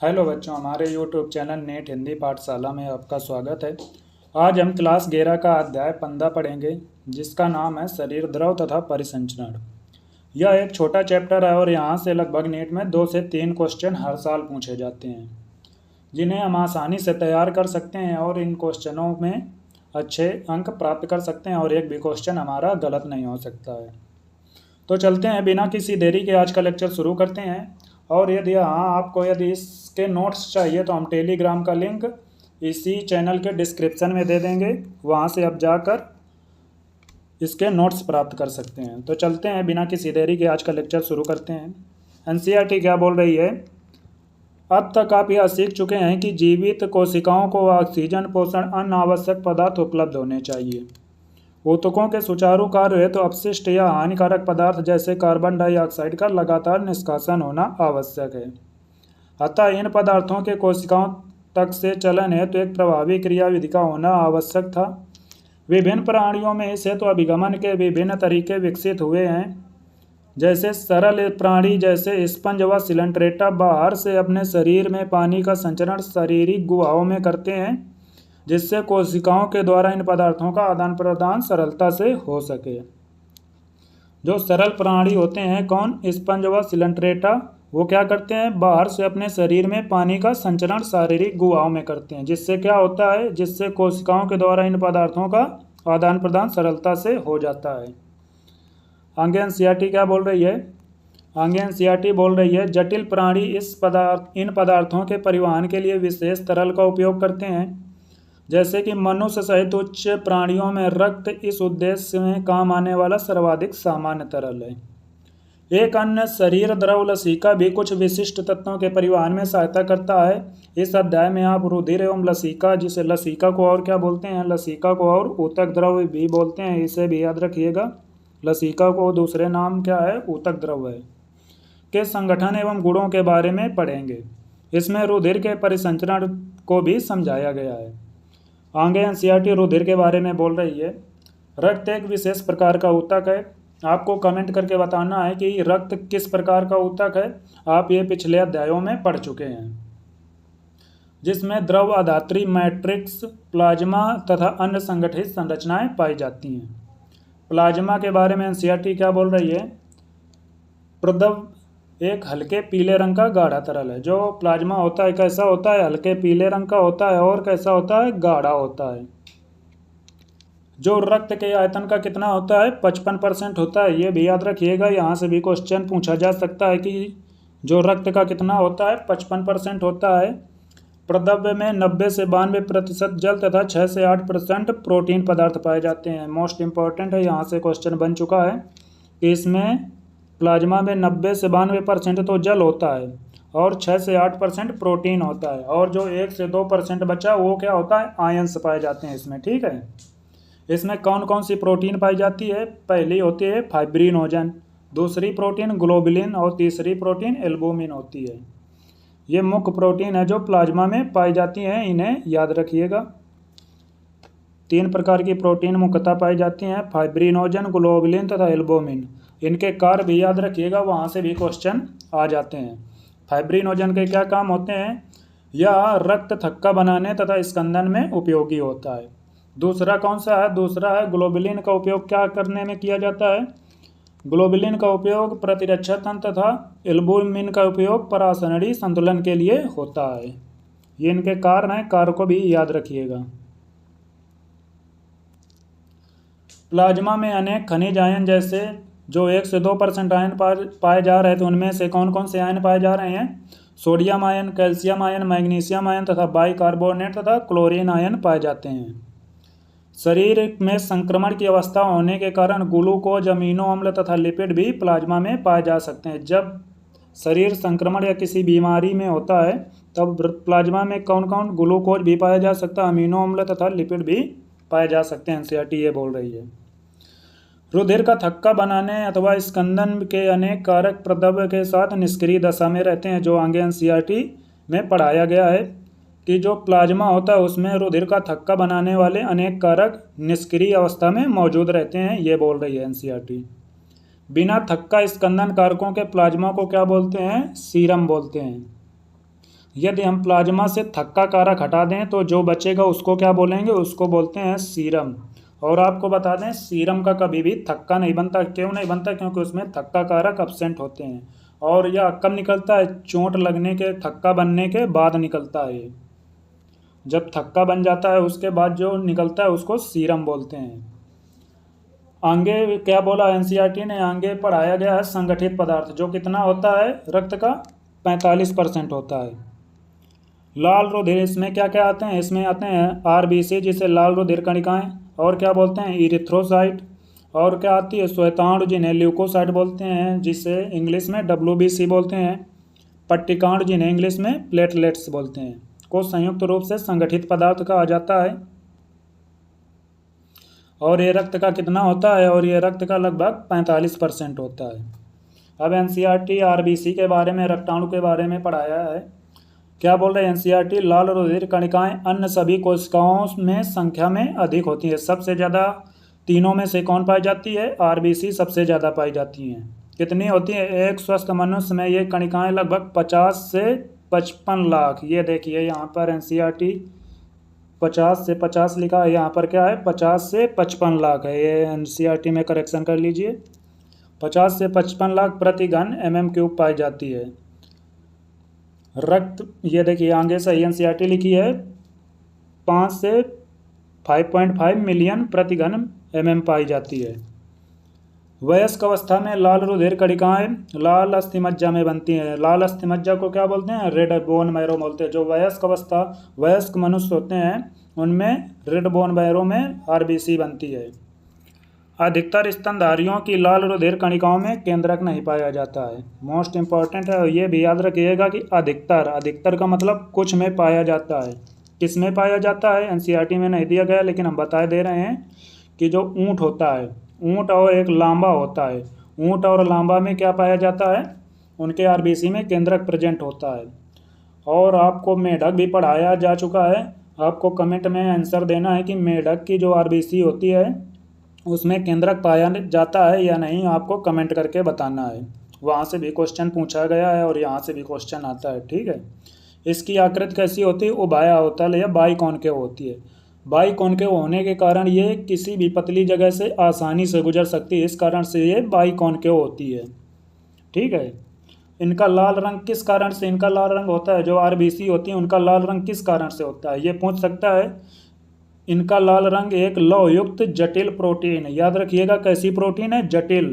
Hello बच्चों, हमारे YouTube channel net Hindi पाठशाला में आपका स्वागत है। आज हम क्लास 11 का अध्याय 15 पढ़ेंगे, जिसका नाम है शरीर द्रव तथा परिसंचरण। यह एक छोटा चैप्टर है और यहाँ से लगभग नेट में 2 से 3 क्वेश्चन हर साल पूछे जाते हैं, जिन्हें हम आसानी से तैयार कर सकते हैं और इन क्वेश्चनों में अच्छे अंक प्राप्त कर सकते हैं और एक भी क्वेश्चन हमारा गलत नहीं हो सकता है। तो चलते हैं, बिना किसी देरी के आज का लेक्चर शुरू करते हैं। और यदि इसके नोट्स चाहिए तो हम टेलीग्राम का लिंक इसी चैनल के डिस्क्रिप्शन में दे देंगे, वहाँ से आप जाकर इसके नोट्स प्राप्त कर सकते हैं। तो चलते हैं, बिना किसी देरी के आज का लेक्चर शुरू करते हैं। एनसीईआरटी क्या बोल रही है? अब तक आप यह सीख चुके हैं कि जीवित कोशिकाओं को ऑक्सीजन, पोषण, अन्य आवश्यक पदार्थ उपलब्ध होने चाहिए। ऊतकों के सुचारू कार्य हेतु अपशिष्ट या हानिकारक पदार्थ जैसे कार्बन डाइऑक्साइड का लगातार निष्कासन होना आवश्यक है। अतः इन पदार्थों के कोशिकाओं तक से चलन हेतु एक प्रभावी क्रियाविधि का होना आवश्यक था। विभिन्न प्राणियों में इस हेतु अभिगमन के विभिन्न तरीके विकसित हुए हैं। जैसे सरल प्राणी जैसे स्पंज व सिलेंट्रेटा बाहर से अपने शरीर में पानी का संचरण शारीरिक गुहाओं में करते हैं, जिससे कोशिकाओं के द्वारा इन पदार्थों का आदान प्रदान सरलता से हो सके। जो सरल प्राणी होते हैं, कौन? स्पंज व सिलेंट्रेटा, वो क्या करते हैं? बाहर से अपने शरीर में पानी का संचरण शारीरिक गुहाओं में करते हैं, जिससे क्या होता है? जिससे कोशिकाओं के द्वारा इन पदार्थों का आदान प्रदान सरलता से हो जाता है। आगे एनसीईआरटी क्या बोल रही है? आगे एनसीईआरटी बोल रही है, जटिल प्राणी इन पदार्थों के परिवहन के लिए विशेष तरल का उपयोग करते हैं। जैसे कि मनुष्य सहित उच्च प्राणियों में रक्त इस उद्देश्य में काम आने वाला सर्वाधिक सामान्य तरल है। एक अन्य शरीर द्रव लसिका भी कुछ विशिष्ट तत्वों के परिवहन में सहायता करता है। इस अध्याय में आप रुधिर एवं लसिका, जिसे लसिका को और क्या बोलते हैं? लसिका को और ऊतक द्रव भी बोलते हैं, इसे भी याद रखिएगा। लसिका को दूसरे नाम क्या है? ऊतक द्रव है, के संगठन एवं गुणों के बारे में पढ़ेंगे। इसमें रुधिर के परिसंचरण को भी समझाया गया है। आगे एनसीईआरटी रुधिर के बारे में बोल रही है। रक्त एक विशेष प्रकार का ऊतक है। आपको कमेंट करके बताना है कि रक्त किस प्रकार का ऊतक है। आप ये पिछले अध्यायों में पढ़ चुके हैं, जिसमें द्रव अधात्री मैट्रिक्स, प्लाज्मा तथा अन्य संगठित संरचनाएं पाई जाती हैं। प्लाज्मा के बारे में एनसीईआरटी क्या बोल रही है? प्रद्रव एक हल्के पीले रंग का गाढ़ा तरल है। जो प्लाज्मा होता है कैसा होता है? हल्के पीले रंग का होता है और कैसा होता है? गाढ़ा होता है। जो रक्त के आयतन का कितना होता है? 55% होता है। ये भी याद रखिएगा, यहाँ से भी क्वेश्चन पूछा जा सकता है कि जो रक्त का कितना होता है? 55% होता है। प्रद्रव्य में 90 से 92% जल तथा 6 से 8% प्रोटीन पदार्थ पाए जाते हैं। मोस्ट इंपॉर्टेंट है, यहाँ से क्वेश्चन बन चुका है कि इसमें प्लाज्मा में 90 से 92% तो जल होता है और 6 से 8% प्रोटीन होता है, और जो 1 से 2% बचा वो क्या होता है? आयंस पाए जाते हैं इसमें। ठीक है, इसमें कौन कौन सी प्रोटीन पाई जाती है? पहली होती है फाइब्रिनोजन, दूसरी प्रोटीन ग्लोबुलिन और तीसरी प्रोटीन एल्बुमिन होती है। ये मुख्य प्रोटीन है जो प्लाज्मा में पाई जाती हैं, इन्हें याद रखिएगा। 3 प्रकार की प्रोटीन मुख्यतः पाई जाती हैं, फाइब्रिनोजन, ग्लोबुलिन तथा एल्बुमिन। इनके कार्य भी याद रखिएगा, वहाँ से भी क्वेश्चन आ जाते हैं। फाइब्रिनोजन के क्या काम होते हैं? यह रक्त थक्का बनाने तथा स्कंदन में उपयोगी होता है। दूसरा कौन सा है? दूसरा है ग्लोबुलिन का उपयोग क्या करने में किया जाता है? ग्लोबुलिन का उपयोग प्रतिरक्षा तंत्र तथा एल्बुमिन का उपयोग परासरणी संतुलन के लिए होता है। ये इनके कार्य हैं, कार्य को भी याद रखिएगा। प्लाज्मा में अनेक खनिज आयन, जैसे जो 1 से 2% आयन पाए जा रहे थे, उनमें से कौन कौन से आयन पाए जा रहे हैं? Sodium ion, calcium ion, magnesium ion तथा बाइकार्बोनेट तथा क्लोरीन आयन पाए जाते हैं। शरीर में संक्रमण की अवस्था होने के कारण ग्लूकोज, अमीनो अम्ल तथा लिपिड भी प्लाज्मा में पाए जा सकते हैं। जब शरीर संक्रमण या किसी बीमारी में होता है तब प्लाज्मा में कौन कौन? ग्लूकोज भी पाया जा सकता है, अमीनो अम्ल तथा लिपिड भी पाए जा सकते हैं। एनसीईआरटी ये बोल रही है। रुधिर का थक्का बनाने अथवा स्कंदन के अनेक कारक प्रद्रव्य के साथ निष्क्रिय दशा में रहते हैं, जो आगे एनसीईआरटी में पढ़ाया गया है कि जो प्लाज्मा होता है उसमें रुधिर का थक्का बनाने वाले अनेक कारक निष्क्रिय अवस्था में मौजूद रहते हैं, ये बोल रही है एनसीईआरटी। बिना थक्का स्कंदन कारकों के प्लाज्मा को क्या बोलते हैं? सीरम बोलते हैं। यदि हम प्लाज्मा से थक्का कारक हटा दें तो जो बचेगा उसको क्या बोलेंगे, उसको बोलते हैं सीरम। और आपको बता दें सीरम का कभी भी थक्का नहीं बनता। क्यों नहीं बनता? क्योंकि उसमें थक्का कारक एब्सेंट होते हैं। और यह कब निकलता है? चोट लगने के, थक्का बनने के बाद निकलता है ये। जब थक्का बन जाता है उसके बाद जो निकलता है उसको सीरम बोलते हैं। आगे क्या बोला एनसीईआरटी ने? आगे पढ़ाया गया है संगठित पदार्थ, जो कितना होता है रक्त का? 45% होता है। लाल रुधिर, इसमें क्या क्या आते हैं? इसमें आते हैं आरबीसी जिसे लाल रुधिर कणिकाएं, और क्या बोलते हैं इरिथ्रोसाइट, और क्या आती है श्वेताणु जिन्हें ल्यूकोसाइट बोलते हैं, जिसे इंग्लिश में डब्ल्यूबीसी बोलते हैं, पट्टिकांड जिन्हें इंग्लिश में प्लेटलेट्स बोलते हैं, को संयुक्त रूप से संगठित पदार्थ कहा जाता है। और ये रक्त का कितना होता है? और ये रक्त का लगभग 45% होता है। अब एनसीईआरटी आरबीसी के बारे में, रक्ताणु के बारे में पढ़ाया है। क्या बोल रहे हैं एनसीईआरटी? लाल रुधिर कणिकाएं अन्य सभी कोशिकाओं में संख्या में अधिक होती है। सबसे ज़्यादा तीनों में से कौन पाई जाती है? आरबीसी सबसे ज़्यादा पाई जाती हैं। कितनी होती है? एक स्वस्थ मनुष्य में ये कणिकाएं लगभग 50 से 55 लाख। ये देखिए यहाँ पर एनसीईआरटी 50 से 50 लिखा है, यहाँ पर क्या है 50 से 55 लाख है। ये एनसीईआरटी में करेक्शन कर लीजिए। 50 से 55 लाख प्रति घन mm³ पाई जाती है। रक्त, ये देखिए आगे सही एनसीईआरटी लिखी है 5 से 5.5 मिलियन प्रति घन mm पाई जाती है। वयस्क अवस्था में लाल रुधिर कणिकाएं लाल अस्थिमज्जा में बनती हैं। लाल अस्थिमज्जा को क्या बोलते हैं? रेड बोन मैरो बोलते हैं। जो वयस्क अवस्था, वयस्क मनुष्य होते हैं उनमें रेड बोन मैरो में आरबीसी बनती है। अधिकतर स्तनधारियों की लाल रुधिर कणिकाओं में केंद्रक नहीं पाया जाता है। मोस्ट इंपॉर्टेंट है, ये भी याद रखिएगा कि अधिकतर, अधिकतर का मतलब कुछ में पाया जाता है। किस में पाया जाता है? एनसीईआरटी में नहीं दिया गया, लेकिन हम बता दे रहे हैं कि जो ऊँट होता है, ऊँट और एक लांबा होता है, ऊँट और लांबा में क्या पाया जाता है? उनके आरबीसी में केंद्रक प्रेजेंट होता है। और आपको मेढक भी पढ़ाया जा चुका है। आपको कमेंट में आंसर देना है कि मेढक की जो आरबीसी होती है उसमें केंद्रक पाया जाता है या नहीं, आपको कमेंट करके बताना है। वहाँ से भी क्वेश्चन पूछा गया है और यहाँ से भी क्वेश्चन आता है, ठीक है। इसकी आकृति कैसी होती है? उभयाअवतल या बाइकॉनकेव होती है। बाइकॉनकेव होने के कारण ये किसी भी पतली जगह से आसानी से गुजर सकती है, इस कारण से ये बाइकॉनकेव होती है, ठीक है। इनका लाल रंग किस कारण से इनका लाल रंग होता है? जो आरबीसी होती है उनका लाल रंग किस कारण से होता है? ये पूछ सकता है। इनका लाल रंग एक लौहयुक्त जटिल प्रोटीन, याद रखिएगा कैसी प्रोटीन है? जटिल,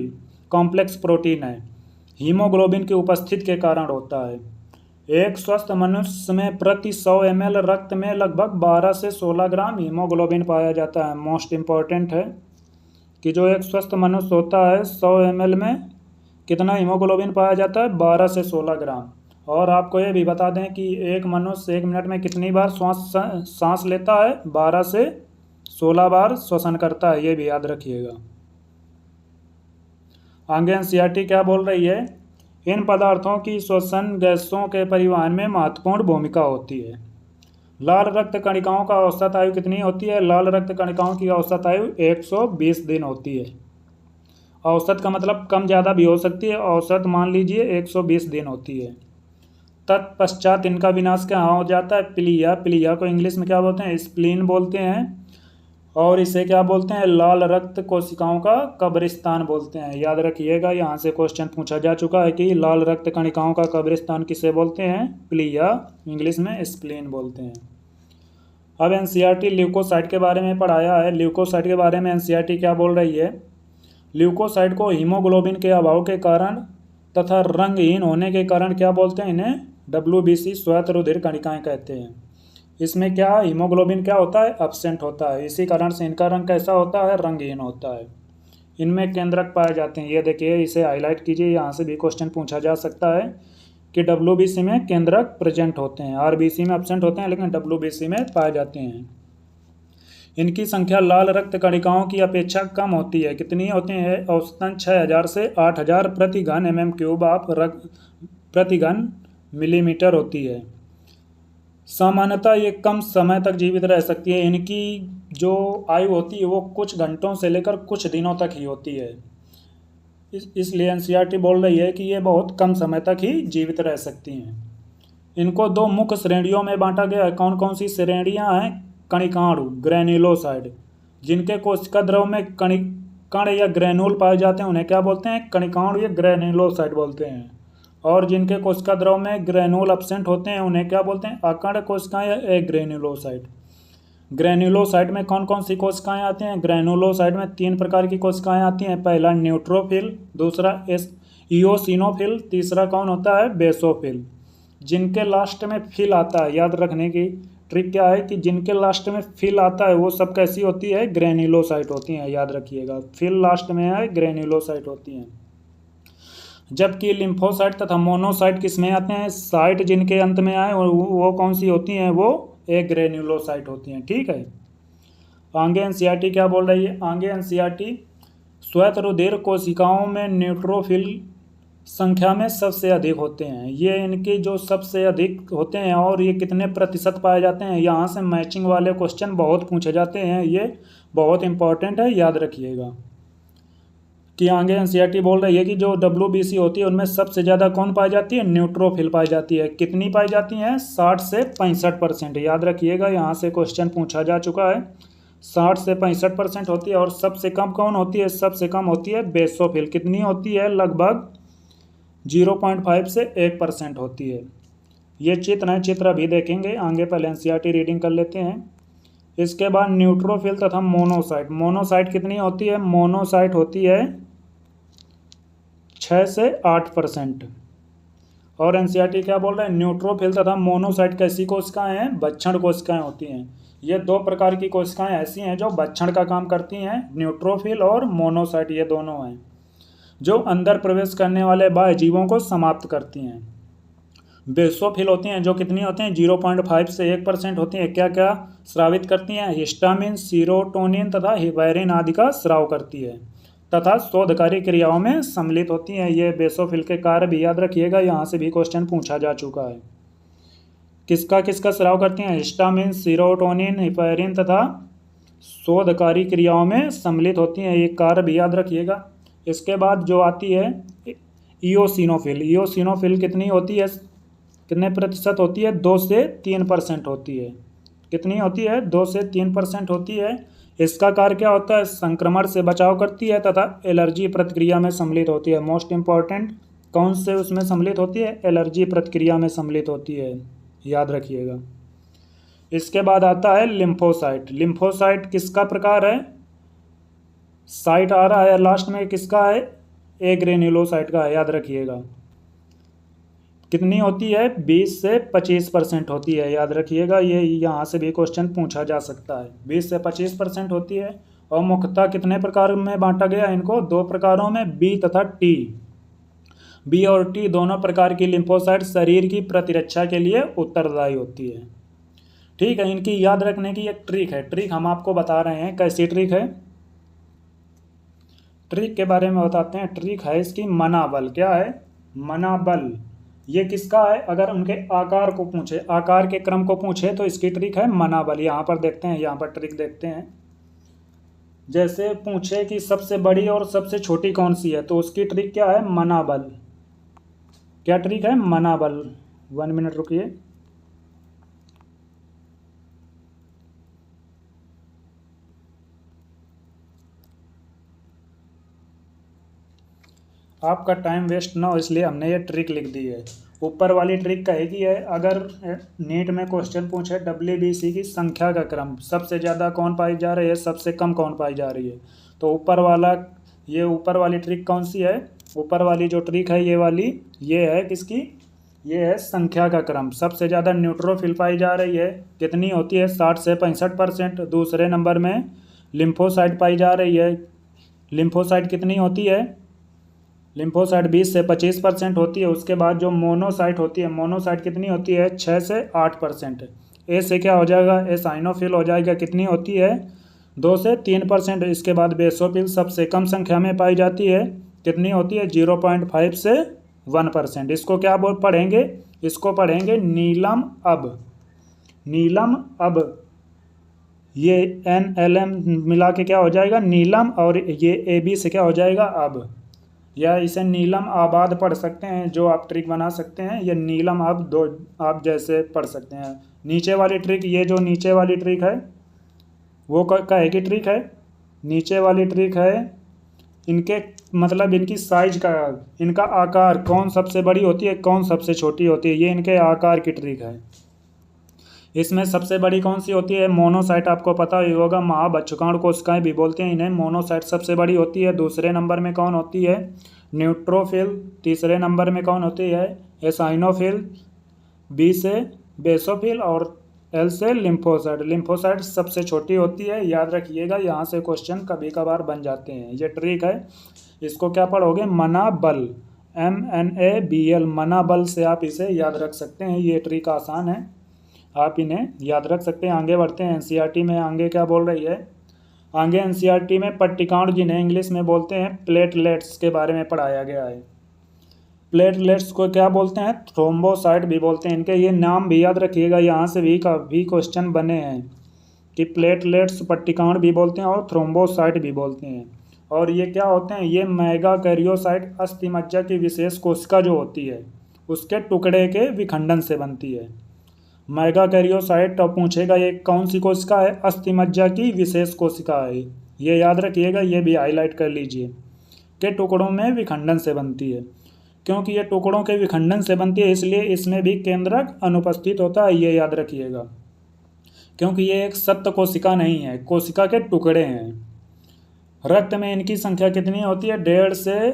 कॉम्प्लेक्स प्रोटीन है, हीमोग्लोबिन की उपस्थिति के कारण होता है। एक स्वस्थ मनुष्य में प्रति 100 ml रक्त में लगभग 12 से 16 ग्राम हीमोग्लोबिन पाया जाता है। मोस्ट इम्पॉर्टेंट है कि जो एक स्वस्थ मनुष्य होता है 100 ml में कितना हीमोग्लोबिन पाया जाता है? 12 से 16 ग्राम। और आपको ये भी बता दें कि एक मनुष्य 1 मिनट में कितनी बार सांस लेता है? 12 से 16 बार श्वसन करता है, ये भी याद रखिएगा। आगे एनसीईआरटी क्या बोल रही है? इन पदार्थों की श्वसन गैसों के परिवहन में महत्वपूर्ण भूमिका होती है। लाल रक्त कणिकाओं का औसत आयु कितनी होती है? लाल रक्त कणिकाओं की औसत आयु 120 दिन होती है। औसत का मतलब कम ज़्यादा भी हो सकती है, औसत मान लीजिए 120 दिन होती है। तत्पश्चात इनका विनाश क्या हो जाता है? प्लीहा, प्लीहा को इंग्लिश में क्या बोलते हैं? स्प्लीन बोलते हैं। और इसे क्या बोलते हैं? लाल रक्त कोशिकाओं का कब्रिस्तान बोलते हैं। याद रखिएगा, यहाँ से क्वेश्चन पूछा जा चुका है कि लाल रक्त कणिकाओं का कब्रिस्तान किसे बोलते हैं? प्लीहा, इंग्लिश में स्प्लीन बोलते हैं। अब एनसीईआरटी ल्यूकोसाइट के बारे में पढ़ाया है। ल्यूकोसाइट के बारे में एनसीईआरटी क्या बोल रही है? ल्यूकोसाइट को हीमोग्लोबिन के अभाव के कारण तथा रंगहीन होने के कारण क्या बोलते हैं? इन्हें डब्ल्यूबीसी, श्वेत रुधिर कणिकाएं कहते हैं। इसमें क्या हीमोग्लोबिन क्या होता है? एब्सेंट होता है, इसी कारण से इनका रंग कैसा होता है? रंगहीन होता है। इनमें केंद्रक पाए जाते हैं। ये देखिए, इसे हाईलाइट कीजिए, यहाँ से भी क्वेश्चन पूछा जा सकता है कि डब्ल्यूबीसी में केंद्रक प्रेजेंट होते हैं, आरबीसी में एब्सेंट होते हैं, लेकिन डब्ल्यूबीसी में पाए जाते हैं। इनकी संख्या लाल रक्त कणिकाओं की अपेक्षा कम होती है। कितनी होती है? औसतन 6000 से 8000 प्रति घन mm³ आप प्रति घन मिलीमीटर होती है। सामान्यतः ये कम समय तक जीवित रह सकती है। इनकी जो आयु होती है वो कुछ घंटों से लेकर कुछ दिनों तक ही होती है। इसलिए एनसीईआरटी बोल रही है कि ये बहुत कम समय तक ही जीवित रह सकती हैं। इनको दो मुख्य श्रेणियों में बांटा गया है। कौन कौन सी श्रेणियां हैं? कणिकाणु, ग्रेन्युलोसाइड, जिनके कोशिका द्रव में कण या ग्रेन्यूल पाए जाते हैं उन्हें क्या बोलते हैं? कणिकाणु या ग्रेन्युलोसाइड बोलते हैं। और जिनके कोशिका द्रव में ग्रेन्यूल एब्सेंट होते हैं उन्हें क्या बोलते हैं? अकण कोशिकाएं या एग्रेन्युलोसाइड। ग्रेन्युलोसाइड में कौन कौन सी कोशिकाएं आती हैं? ग्रेन्युलोसाइड में 3 प्रकार की कोशिकाएं आती हैं। पहला न्यूट्रोफिल, दूसरा इओसिनोफिल, तीसरा कौन होता है? बेसोफिल। जिनके लास्ट में फिल आता है, याद रखने की ट्रिक क्या है कि जिनके लास्ट में फिल आता है वो सब कैसी होती है? ग्रेन्युलोसाइट होती हैं, याद रखिएगा। फिल लास्ट में है, ग्रेन्युलोसाइट होती हैं। जबकि लिम्फोसाइट तथा मोनोसाइट किस में आते हैं? साइट जिनके अंत में आए वो कौन सी होती हैं? वो ग्रेन्युलोसाइट होती हैं। ठीक है। आगे एनसीईआरटी क्या बोल रही है? आगे एनसीईआरटी श्वेत रुधिर कोशिकाओं में न्यूट्रोफिल संख्या में सबसे अधिक होते हैं। ये इनके जो सबसे अधिक होते हैं और ये कितने प्रतिशत पाए जाते हैं? यहाँ से मैचिंग वाले क्वेश्चन बहुत पूछे जाते हैं, ये बहुत इंपॉर्टेंट है, याद रखिएगा। कि आगे एनसीईआरटी बोल रही है कि जो WBC होती है उनमें सबसे ज़्यादा कौन पाई जाती है? न्यूट्रोफिल पाई जाती है। कितनी पाई जाती हैं? 60 से 65%। याद रखिएगा, यहाँ से क्वेश्चन पूछा जा चुका है। 60 से 65% होती है। और सबसे कम कौन होती है? सबसे कम होती है बेसोफिल। कितनी होती है? लगभग 0.5 से 1% होती है। ये चित्र है, चित्र अभी देखेंगे आगे, पहले एनसीईआरटी रीडिंग कर लेते हैं। इसके बाद न्यूट्रोफिल तथा मोनोसाइट। मोनोसाइट कितनी होती है? मोनोसाइट होती है 6 से 8%। और एनसीईआरटी क्या बोल रहे हैं? न्यूट्रोफिल तथा मोनोसाइट कैसी कोशिकाएं हैं? भक्षण कोशिकाएं होती हैं। ये 2 प्रकार की कोशिकाएं ऐसी हैं जो भक्षण का काम करती हैं, न्यूट्रोफिल और मोनोसाइट, ये दोनों हैं जो अंदर प्रवेश करने वाले बाह्य जीवों को समाप्त करती हैं। बेसोफिल होती हैं जो कितनी होती हैं? 0.5 से 1% होती हैं। क्या क्या स्रावित करती हैं? हिस्टामिन, सीरोटोनिन तथा हिपैरिन आदि का स्राव करती है तथा शोधकारी क्रियाओं में सम्मिलित होती हैं। ये बेसोफिल के कार्य भी याद रखिएगा, यहाँ से भी क्वेश्चन पूछा जा चुका है। किसका स्राव करती हैं? हिस्टामिन, सीरोटोनिन, हिपैरिन तथा शोधकारी क्रियाओं में सम्मिलित होती हैं। ये कार्य भी याद रखिएगा। इसके बाद जो आती है इओसिनोफिल। इओसिनोफिल कितनी होती है? कितने प्रतिशत होती है? 2 से 3% होती है। कितनी होती है? 2 से 3% होती है। इसका कार्य क्या होता है? संक्रमण से बचाव करती है तथा एलर्जी प्रतिक्रिया में सम्मिलित होती है। मोस्ट इंपॉर्टेंट, कौन से उसमें सम्मिलित होती है? एलर्जी प्रतिक्रिया में सम्मिलित होती है, याद रखिएगा। इसके बाद आता है लिम्फोसाइट। लिम्फोसाइट किसका प्रकार है? साइट आ रहा है लास्ट में, किसका है? ग्रेन्युलोसाइट का है, याद रखिएगा। कितनी होती है? 20 से 25% होती है, याद रखिएगा। ये यहाँ से भी क्वेश्चन पूछा जा सकता है। 20 से 25% होती है। और मुख्यतः कितने प्रकार में बांटा गया इनको? 2 प्रकारों में, बी तथा टी। बी और टी दोनों प्रकार की लिम्फोसाइट शरीर की प्रतिरक्षा के लिए उत्तरदायी होती है। ठीक है। इनकी याद रखने की एक ट्रिक है, ट्रिक हम आपको बता रहे हैं। कैसी ट्रिक है? ट्रिक के बारे में बताते हैं। ट्रिक है इसकी मनाबल। क्या है? मनाबल। ये किसका है? अगर उनके आकार को पूछे, आकार के क्रम को पूछे तो इसकी ट्रिक है मनाबल। यहाँ पर देखते हैं, यहाँ पर ट्रिक देखते हैं। जैसे पूछे कि सबसे बड़ी और सबसे छोटी कौन सी है, तो उसकी ट्रिक क्या है? मनाबल। क्या ट्रिक है? मनाबल। 1 मिनट रुकिए। आपका टाइम वेस्ट ना हो इसलिए हमने ये ट्रिक लिख दी है। ऊपर वाली ट्रिक कहेगी है, अगर नीट में क्वेश्चन पूछे WBC की संख्या का क्रम, सबसे ज़्यादा कौन पाई जा रही है, सबसे कम कौन पाई जा रही है, तो ऊपर वाला, ये ऊपर वाली ट्रिक कौन सी है? ऊपर वाली जो ट्रिक है ये वाली, ये है किसकी? ये है संख्या का क्रम। सबसे ज़्यादा न्यूट्रोफिल पाई जा रही है, कितनी होती है? 60 से 65%। दूसरे नंबर में लिम्फोसाइट पाई जा रही है। लिम्फोसाइट कितनी होती है? लिम्फोसाइट 20 से 25% होती है। उसके बाद जो मोनोसाइट होती है, मोनोसाइट कितनी होती है? 6 से 8%। ए से क्या हो जाएगा? एसाइनोफिल हो जाएगा। कितनी होती है? 2 से 3%। इसके बाद बेसोफिल सबसे कम संख्या में पाई जाती है। कितनी होती है? 0.5 से 1%। इसको क्या बोल पढ़ेंगे? इसको पढ़ेंगे नीलम अब। नीलम अब, ये NLM मिला के क्या हो जाएगा? नीलम। और ये AB से क्या हो जाएगा? अब। या इसे नीलम आबाद पढ़ सकते हैं, जो आप ट्रिक बना सकते हैं, या नीलम आप जैसे पढ़ सकते हैं। नीचे वाली ट्रिक, ये जो नीचे वाली ट्रिक है वो काहे की ट्रिक है? नीचे वाली ट्रिक है इनके मतलब इनकी साइज का, इनका आकार, कौन सबसे बड़ी होती है कौन सबसे छोटी होती है, ये इनके आकार की ट्रिक है। इसमें सबसे बड़ी कौन सी होती है? मोनोसाइट, आपको पता ही होगा, महाबच्छुकांड कोशिकाएं भी बोलते हैं इन्हें। मोनोसाइट सबसे बड़ी होती है। दूसरे नंबर में कौन होती है? न्यूट्रोफिल। तीसरे नंबर में कौन होती है? एसाइनोफिल। बी से बेसोफिल और एल से लिम्फोसाइट। लिम्फोसाइट सबसे छोटी होती है, याद रखिएगा, यहाँ से क्वेश्चन कभी कभार बन जाते हैं। ये ट्रिक है, इसको क्या पढ़ोगे? मनाबल, MNABL, मनाबल से आप इसे याद रख सकते हैं। ये ट्रिक आसान है, आप इन्हें याद रख सकते हैं। आगे बढ़ते हैं। एनसीईआरटी में आगे क्या बोल रही है? आगे एनसीईआरटी में पट्टिकांड, जिन्हें इंग्लिश में बोलते हैं प्लेटलेट्स, के बारे में पढ़ाया गया है। प्लेटलेट्स को क्या बोलते हैं? थ्रोम्बोसाइट भी बोलते हैं। इनके ये नाम भी याद रखिएगा, यहाँ से भी काफ़ी क्वेश्चन बने हैं कि प्लेटलेट्स पट्टिकांड भी बोलते हैं और थ्रोम्बोसाइट भी बोलते हैं। और ये क्या होते हैं? ये मेगाकैरियोसाइट, अस्थि मज्जा की विशेष कोशिका जो होती है उसके टुकड़े के विखंडन से बनती है। मेगाकैरियोसाइट, अब पूछेगा ये कौन सी कोशिका है? अस्थि मज्जा की विशेष कोशिका है, ये याद रखिएगा, ये भी हाईलाइट कर लीजिए, के टुकड़ों में विखंडन से बनती है। क्योंकि ये टुकड़ों के विखंडन से बनती है इसलिए इसमें भी केंद्रक अनुपस्थित होता है, ये याद रखिएगा। क्योंकि ये एक सत्य कोशिका नहीं है, कोशिका के टुकड़े हैं। रक्त में इनकी संख्या कितनी होती है? 1.5 से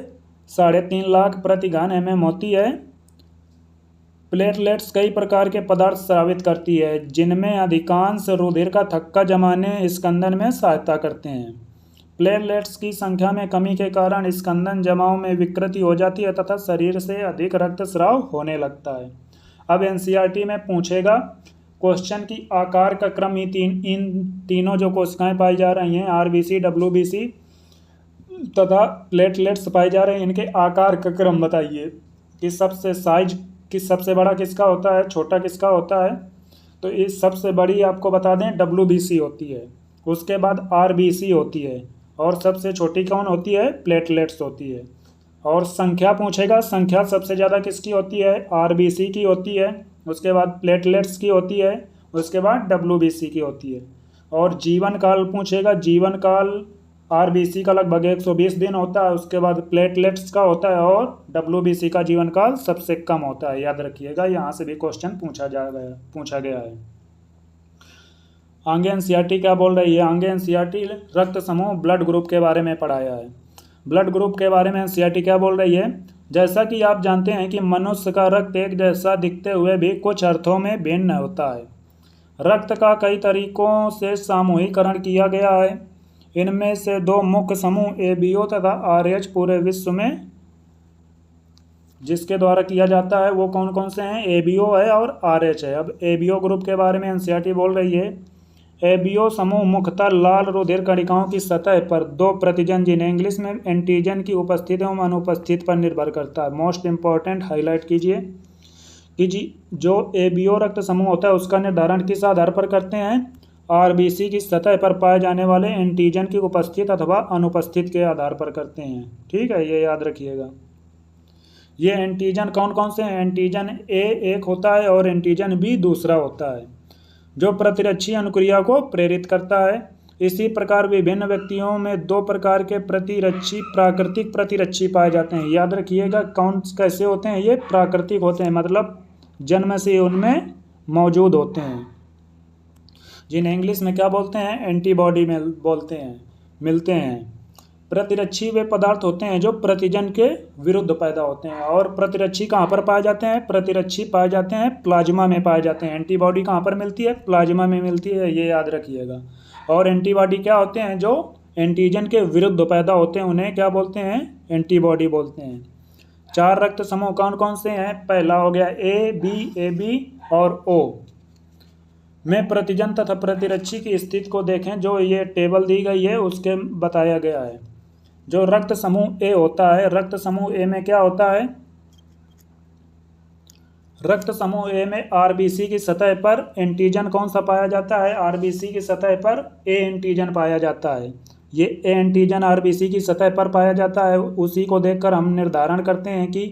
3.5 लाख प्रति घन mm होती है। प्लेटलेट्स कई प्रकार के पदार्थ स्रावित करती है, जिनमें अधिकांश रुधिर का थक्का जमाने स्कंदन में सहायता करते हैं। प्लेटलेट्स की संख्या में कमी के कारण स्कंदन जमाव में विकृति हो जाती है तथा शरीर से अधिक रक्तस्राव होने लगता है। अब एनसीईआरटी में पूछेगा क्वेश्चन की आकार का क्रम, इन तीनों जो कोशिकाएं पाई जा रही हैं, आरबीसी, डब्ल्यूबीसी तथा प्लेटलेट्स पाए जा रहे हैं, इनके आकार का क्रम बताइए कि सबसे बड़ा किसका होता है, छोटा किसका होता है? तो इस सबसे बड़ी आपको बता दें डब्ल्यूबीसी होती है, उसके बाद आरबीसी होती है, और सबसे छोटी कौन होती है? प्लेटलेट्स होती है। और संख्या पूछेगा, संख्या सबसे ज़्यादा किसकी होती है? आरबीसी की होती है, उसके बाद प्लेटलेट्स की होती है, उसके बाद डब्ल्यूबीसी की होती है। और जीवन काल पूछेगा, जीवन काल आरबीसी का लगभग 120 दिन होता है, उसके बाद प्लेटलेट्स का होता है, और डब्ल्यूबीसी का जीवन काल सबसे कम होता है, याद रखिएगा, यहाँ से भी क्वेश्चन पूछा गया है। आगे एनसीईआरटी क्या बोल रही है? आगे एनसीईआरटी रक्त समूह, ब्लड ग्रुप के बारे में पढ़ाया है। ब्लड ग्रुप के बारे में एनसीईआरटी क्या बोल रही है? जैसा कि आप जानते हैं कि मनुष्य का रक्त एक जैसा दिखते हुए भी कुछ अर्थों में भिन्न होता है। रक्त का कई तरीकों से सामूहिकरण किया गया है। इनमें से दो मुख्य समूह एबीओ तथा आरएच पूरे विश्व में जिसके द्वारा किया जाता है वो कौन कौन से हैं? एबीओ है और आरएच है। अब एबीओ ग्रुप के बारे में एनसीईआरटी बोल रही है, एबीओ समूह मुख्यतः लाल रुधिर कणिकाओं की सतह पर दो प्रतिजन, जिन्हें इंग्लिश में एंटीजन की उपस्थिति एवं अनुपस्थिति पर निर्भर करता है। मोस्ट इंपॉर्टेंट हाईलाइट कीजिए कि जो एबीओ रक्त समूह होता है उसका निर्धारण किस आधार पर करते हैं? आरबीसी की सतह पर पाए जाने वाले एंटीजन की उपस्थित अथवा अनुपस्थित के आधार पर करते हैं। ठीक है, ये याद रखिएगा। ये एंटीजन कौन कौन से हैं? एंटीजन ए एक होता है और एंटीजन बी दूसरा होता है, जो प्रतिरक्षी अनुक्रिया को प्रेरित करता है। इसी प्रकार विभिन्न व्यक्तियों में दो प्रकार के प्राकृतिक प्रतिरक्षी पाए जाते हैं। याद रखिएगा कौन कैसे होते हैं? ये प्राकृतिक होते हैं, मतलब जन्म से उनमें मौजूद होते हैं, जिन्हें इंग्लिश में क्या बोलते हैं? एंटीबॉडी में बोलते हैं, मिलते हैं। प्रतिरक्षी वे पदार्थ होते हैं जो प्रतिजन के विरुद्ध पैदा होते हैं। और प्रतिरक्षी कहाँ पर पाए जाते हैं? प्रतिरक्षी पाए जाते हैं प्लाज्मा में पाए जाते हैं। एंटीबॉडी कहाँ पर मिलती है? प्लाज्मा में मिलती है, ये याद रखिएगा। और एंटीबॉडी क्या होते हैं? जो एंटीजन के विरुद्ध पैदा होते हैं उन्हें क्या बोलते हैं? एंटीबॉडी बोलते हैं। 4 रक्त समूह कौन कौन से हैं? पहला हो गया AB और O में प्रतिजन तथा प्रतिरक्षी की स्थिति को देखें, जो ये टेबल दी गई है उसके बताया गया है। जो रक्त समूह ए होता है, रक्त समूह ए में क्या होता है? रक्त समूह ए में आरबीसी की सतह पर एंटीजन कौन सा पाया जाता है? आरबीसी की सतह पर ए एंटीजन पाया जाता है। ये ए एंटीजन आरबीसी की सतह पर पाया जाता है, उसी को देखकर हम निर्धारण करते हैं कि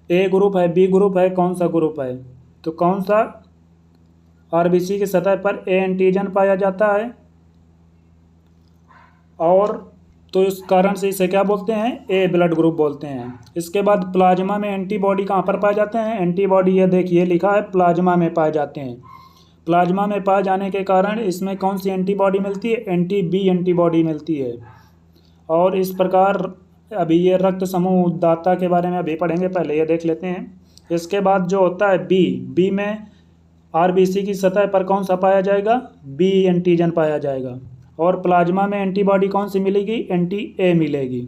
ए ग्रुप है, बी ग्रुप है, कौन सा ग्रुप है। तो कौन सा आरबीसी की सतह पर ए एंटीजन पाया जाता है, और तो इस कारण से इसे क्या बोलते हैं, ए ब्लड ग्रुप बोलते हैं। इसके बाद प्लाज्मा में एंटीबॉडी कहाँ पर पाए जाते हैं, एंटीबॉडी ये देखिए लिखा है प्लाज्मा में पाए जाते हैं। प्लाज्मा में पाए जाने के कारण इसमें कौन सी एंटीबॉडी मिलती है, एंटी बी एंटीबॉडी मिलती है। और इस प्रकार अभी ये रक्त समूह दाता के बारे में अभी पढ़ेंगे, पहले ये देख लेते हैं। इसके बाद जो होता है बी में आरबीसी की सतह पर कौन सा पाया जाएगा, बी एंटीजन पाया जाएगा। और प्लाज्मा में एंटीबॉडी कौन सी मिलेगी, एंटी ए मिलेगी।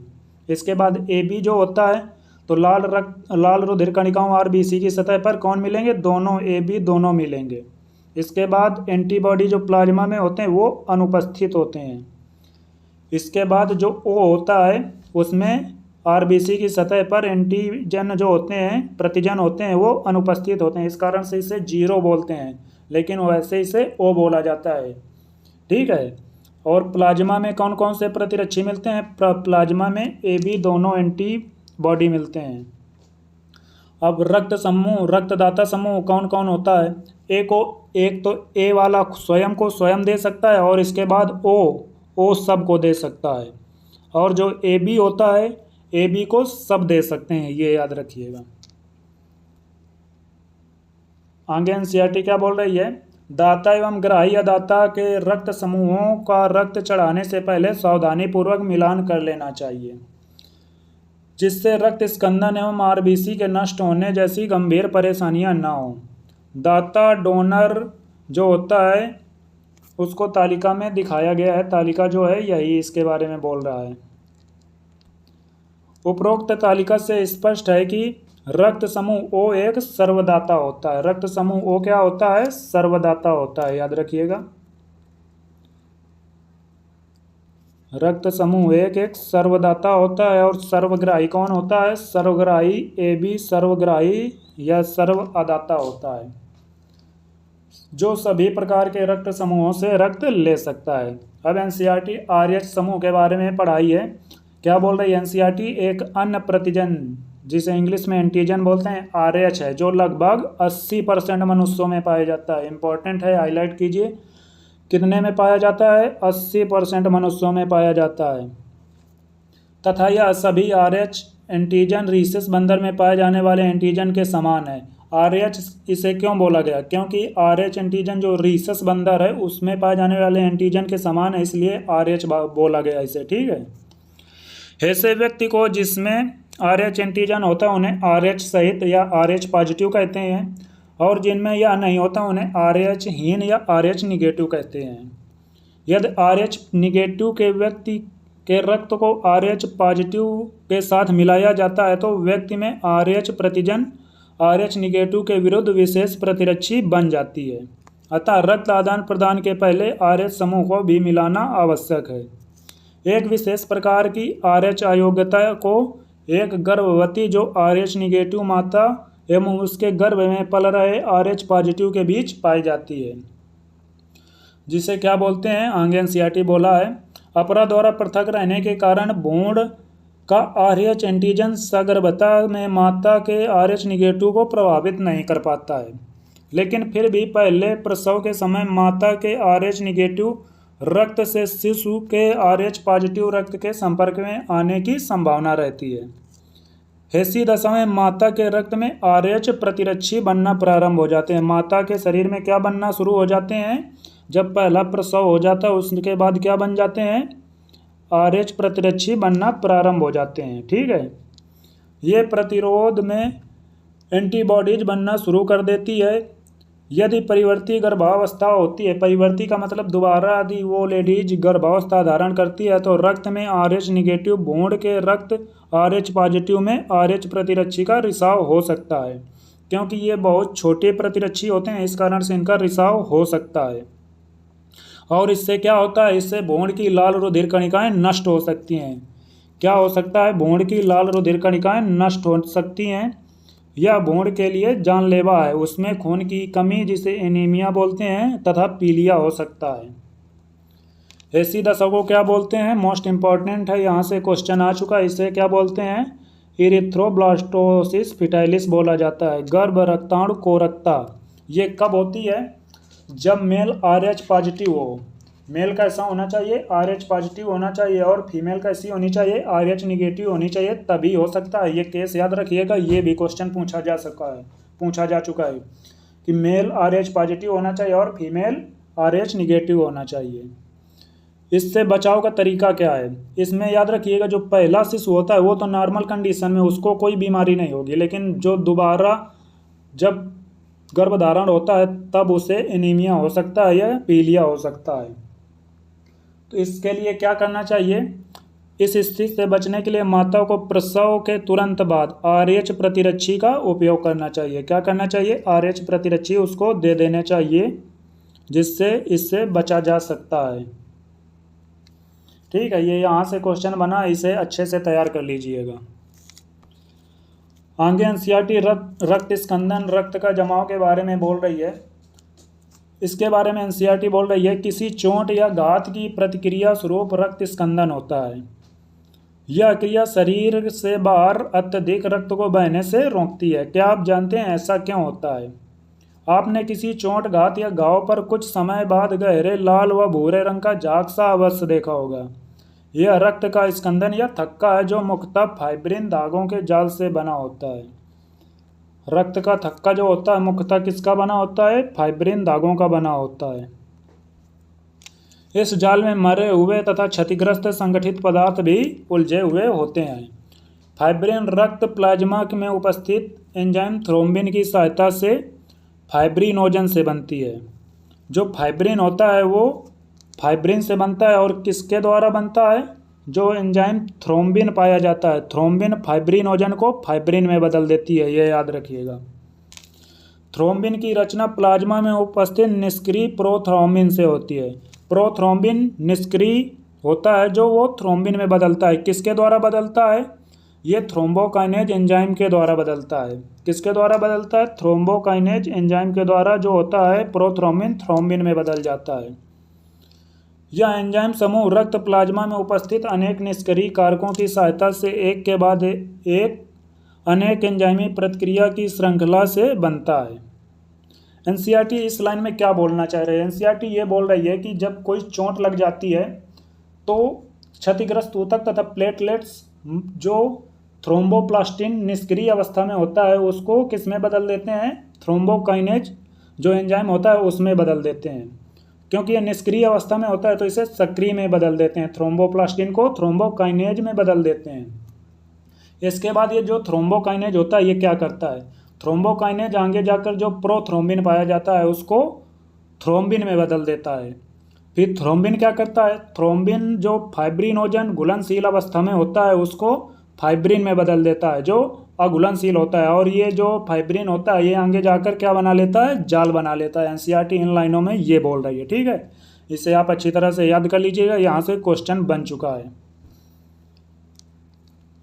इसके बाद ए बी जो होता है तो लाल रुधिर कणिकाओं आरबीसी की सतह पर कौन मिलेंगे, दोनों ए बी दोनों मिलेंगे। इसके बाद एंटीबॉडी जो प्लाज्मा में होते हैं वो अनुपस्थित होते हैं। इसके बाद जो ओ होता है उसमें आरबीसी की सतह पर एंटीजन जो होते हैं, प्रतिजन होते हैं, वो अनुपस्थित होते हैं। इस कारण से इसे जीरो बोलते हैं, लेकिन वैसे इसे ओ बोला जाता है। ठीक है। और प्लाज्मा में कौन कौन से प्रतिरक्षी मिलते हैं, प्लाज्मा में ए बी दोनों एंटीबॉडी मिलते हैं। अब रक्त समूह, रक्तदाता समूह कौन कौन होता है, एक तो ए वाला स्वयं को स्वयं दे सकता है, और इसके बाद ओ सब को दे सकता है। और जो ए बी होता है, ए बी को सब दे सकते हैं, ये याद रखिएगा। आगे एनसीईआरटी क्या बोल रही है, दाता एवं ग्राही अदाता के रक्त समूहों का रक्त चढ़ाने से पहले सावधानीपूर्वक मिलान कर लेना चाहिए, जिससे रक्त स्कंदन एवं आरबीसी के नष्ट होने जैसी गंभीर परेशानियां ना हो। दाता डोनर जो होता है उसको तालिका में दिखाया गया है, तालिका जो है यही इसके बारे में बोल रहा है। उपरोक्त तालिका से स्पष्ट है कि रक्त समूह ओ एक सर्वदाता होता है। रक्त समूह ओ क्या होता है, सर्वदाता होता है, याद रखिएगा। रक्त समूह एक सर्वदाता होता है। और सर्वग्राही कौन होता है, सर्वग्राही ए बी सर्वग्राही या सर्व अदाता होता है, जो सभी प्रकार के रक्त समूहों से रक्त ले सकता है। अब एनसीईआरटी आरएच समूह के बारे में पढ़ाई है। क्या बोल रही है एनसीईआरटी, एक अन्य प्रतिजन जिसे इंग्लिश में एंटीजन बोलते हैं आरएच है, जो लगभग 80% मनुष्यों में पाया जाता है। इंपॉर्टेंट है, हाईलाइट कीजिए, कितने में पाया जाता है, 80% मनुष्यों में पाया जाता है। तथा यह सभी आरएच एंटीजन रीसस बंदर में पाए जाने वाले एंटीजन के समान है। आरएच इसे क्यों बोला गया, क्योंकि आरएच एंटीजन जो रीसस बंदर है उसमें पाए जाने वाले एंटीजन के समान है, इसलिए आरएच बोला गया इसे। ठीक है। ऐसे व्यक्ति को जिसमें आरएच एंटीजन होता है उन्हें आरएच सहित या आरएच पॉजिटिव कहते हैं, और जिनमें यह नहीं होता उन्हें आरएच हीन या आरएच निगेटिव कहते हैं। यदि आरएच निगेटिव के व्यक्ति के रक्त को आरएच पॉजिटिव के साथ मिलाया जाता है तो व्यक्ति में आरएच प्रतिजन आरएच निगेटिव के विरुद्ध विशेष प्रतिरक्षी बन जाती है। अतः रक्त आदान प्रदान के पहले आरएच समूह को भी मिलाना आवश्यक है। एक विशेष प्रकार की आरएच अयोग्यता को एक गर्भवती जो आरएच निगेटिव माता एवं उसके गर्भ में पल रहे आरएच पॉजिटिव के बीच पाई जाती है, जिसे क्या बोलते हैं, आगे एनसीईआरटी बोला है, अपरा द्वारा पृथक रहने के कारण भ्रूण का आरएच एंटीजन सगर्भता में माता के आरएच निगेटिव को प्रभावित नहीं कर पाता है, लेकिन फिर भी पहले प्रसव के समय माता के आरएच निगेटिव रक्त से शिशु के आरएच पॉजिटिव रक्त के संपर्क में आने की संभावना रहती है। ऐसी दशा में माता के रक्त में आरएच प्रतिरक्षी बनना प्रारंभ हो जाते हैं। माता के शरीर में क्या बनना शुरू हो जाते हैं, जब पहला प्रसव हो जाता है उसके बाद क्या बन जाते हैं, आरएच प्रतिरक्षी बनना प्रारंभ हो जाते हैं। ठीक है। ये प्रतिरोध में एंटीबॉडीज बनना शुरू कर देती है। यदि परिवर्ती गर्भावस्था होती है, परिवर्ती का मतलब दोबारा यदि वो लेडीज गर्भावस्था धारण करती है तो रक्त में आरएच निगेटिव भ्रूण के रक्त आरएच पॉजिटिव में आरएच प्रतिरक्षी का रिसाव हो सकता है, क्योंकि ये बहुत छोटे प्रतिरक्षी होते हैं, इस कारण से इनका रिसाव हो सकता है। और इससे क्या होता है, इससे भ्रूण की लाल रुधिर कणिकाएं नष्ट हो सकती हैं। क्या हो सकता है, भ्रूण की लाल रुधिर कणिकाएं नष्ट हो सकती हैं। यह भ्रूण के लिए जानलेवा है। उसमें खून की कमी जिसे एनीमिया बोलते हैं तथा पीलिया हो सकता है। ऐसी दशा को क्या बोलते हैं? मोस्ट इंपॉर्टेंट है, यहाँ से क्वेश्चन आ चुका है। इसे क्या बोलते हैं? इरिथ्रोब्लास्टोसिस फिटाइलिस बोला जाता है। गर्भ रक्ताणु कोरकता ये कब होती है? जब मेल RH पॉजिटिव हो। मेल कैसा होना चाहिए? RH पॉजिटिव होना चाहिए, और फीमेल कैसी होनी चाहिए? RH निगेटिव होनी चाहिए, तभी हो सकता है। ये केस याद रखिएगा, ये भी क्वेश्चन पूछा जा चुका है कि मेल RH पॉजिटिव होना चाहिए और फीमेल RH निगेटिव होना चाहिए। इससे बचाव का तरीका क्या है? इसमें याद रखिएगा, जो पहला शिशु होता है वो तो नॉर्मल कंडीशन में उसको कोई बीमारी नहीं होगी, लेकिन जो दोबारा जब गर्भधारण होता है तब उसे एनीमिया हो सकता है या पीलिया हो सकता है। तो इसके लिए क्या करना चाहिए? इस स्थिति से बचने के लिए माता को प्रसव के तुरंत बाद RH प्रतिरक्षी का उपयोग करना चाहिए। क्या करना चाहिए? RH प्रतिरक्षी उसको दे देने चाहिए, जिससे इससे बचा जा सकता है। ठीक है, ये यहाँ से क्वेश्चन बना, इसे अच्छे से तैयार कर लीजिएगा। आगे एनसीईआरटी रक्त स्कंदन, रक्त का जमाव के बारे में बोल रही है। इसके बारे में एनसीईआरटी बोल रही है, किसी चोट या घात की प्रतिक्रिया स्वरूप रक्त स्कंदन होता है। यह क्रिया शरीर से बाहर अत्यधिक रक्त को बहने से रोकती है। क्या आप जानते हैं ऐसा क्यों होता है? आपने किसी चोट, घात या घाव पर कुछ समय बाद गहरे लाल व भूरे रंग का झाग सा अवश्य देखा होगा। यह रक्त का स्कंदन या थक्का है, जो मुख्यतः फाइब्रिन धागों के जाल से बना होता है। रक्त का थक्का जो होता है मुख्यतः किसका बना होता है? फाइब्रिन धागों का बना होता है। इस जाल में मरे हुए तथा क्षतिग्रस्त संगठित पदार्थ भी उलझे हुए होते हैं। फाइब्रिन रक्त प्लाज्मा में उपस्थित एंजाइम थ्रोम्बिन की सहायता से फाइब्रिनोजन से बनती है। जो फाइब्रिन होता है वो फाइब्रिन से बनता है, और किसके द्वारा बनता है? जो एंजाइम थ्रोम्बिन पाया जाता है, थ्रोम्बिन फाइब्रिनोजन को फाइब्रिन में बदल देती है, ये याद रखिएगा। थ्रोम्बिन की रचना प्लाज्मा में उपस्थित निष्क्रिय प्रोथ्रोम्बिन से होती है। प्रोथ्रोम्बिन निष्क्रिय होता है, जो वो थ्रोम्बिन में बदलता है। किसके द्वारा बदलता है? ये थ्रोम्बोकाइनेज एंजाइम के द्वारा बदलता है। किसके द्वारा बदलता है? थ्रोम्बोकाइनेज एंजाइम के द्वारा जो होता है प्रोथ्रोम्बिन थ्रोम्बिन में बदल जाता है। यह एंजाइम समूह रक्त प्लाज्मा में उपस्थित अनेक निष्क्रिय कारकों की सहायता से एक के बाद एक अनेक एंजाइमी प्रतिक्रिया की श्रृंखला से बनता है। एनसीईआरटी इस लाइन में क्या बोलना चाह रहे हैं? एनसीईआरटी ये बोल रही है कि जब कोई चोट लग जाती है तो क्षतिग्रस्त ऊतक तथा प्लेटलेट्स जो थ्रोम्बोप्लास्टिन निष्क्रिय अवस्था में होता है उसको किस में बदल देते हैं? थ्रोम्बोकाइनेज जो एंजाइम होता है उसमें बदल देते हैं। क्योंकि ये निष्क्रिय अवस्था में होता है तो इसे सक्रिय में बदल देते हैं। थ्रोम्बोप्लास्टिन को थ्रोम्बोकाइनेज में बदल देते हैं। इसके बाद ये जो थ्रोम्बोकाइनेज होता है ये क्या करता है? थ्रोम्बोकाइनेज आगे जाकर जो प्रोथ्रोम्बिन पाया जाता है उसको थ्रोम्बिन में बदल देता है। फिर थ्रोम्बिन क्या करता है? थ्रोम्बिन जो फाइब्रिनोजन घुलनशील अवस्था में होता है उसको फाइब्रिन में बदल देता है, जो अघुलनशील होता है। और ये जो फाइब्रिन होता है ये आगे जाकर क्या बना लेता है? जाल बना लेता है। एनसीईआरटी इन लाइनों में ये बोल रही है। ठीक है, इसे आप अच्छी तरह से याद कर लीजिएगा, यहाँ से क्वेश्चन बन चुका है।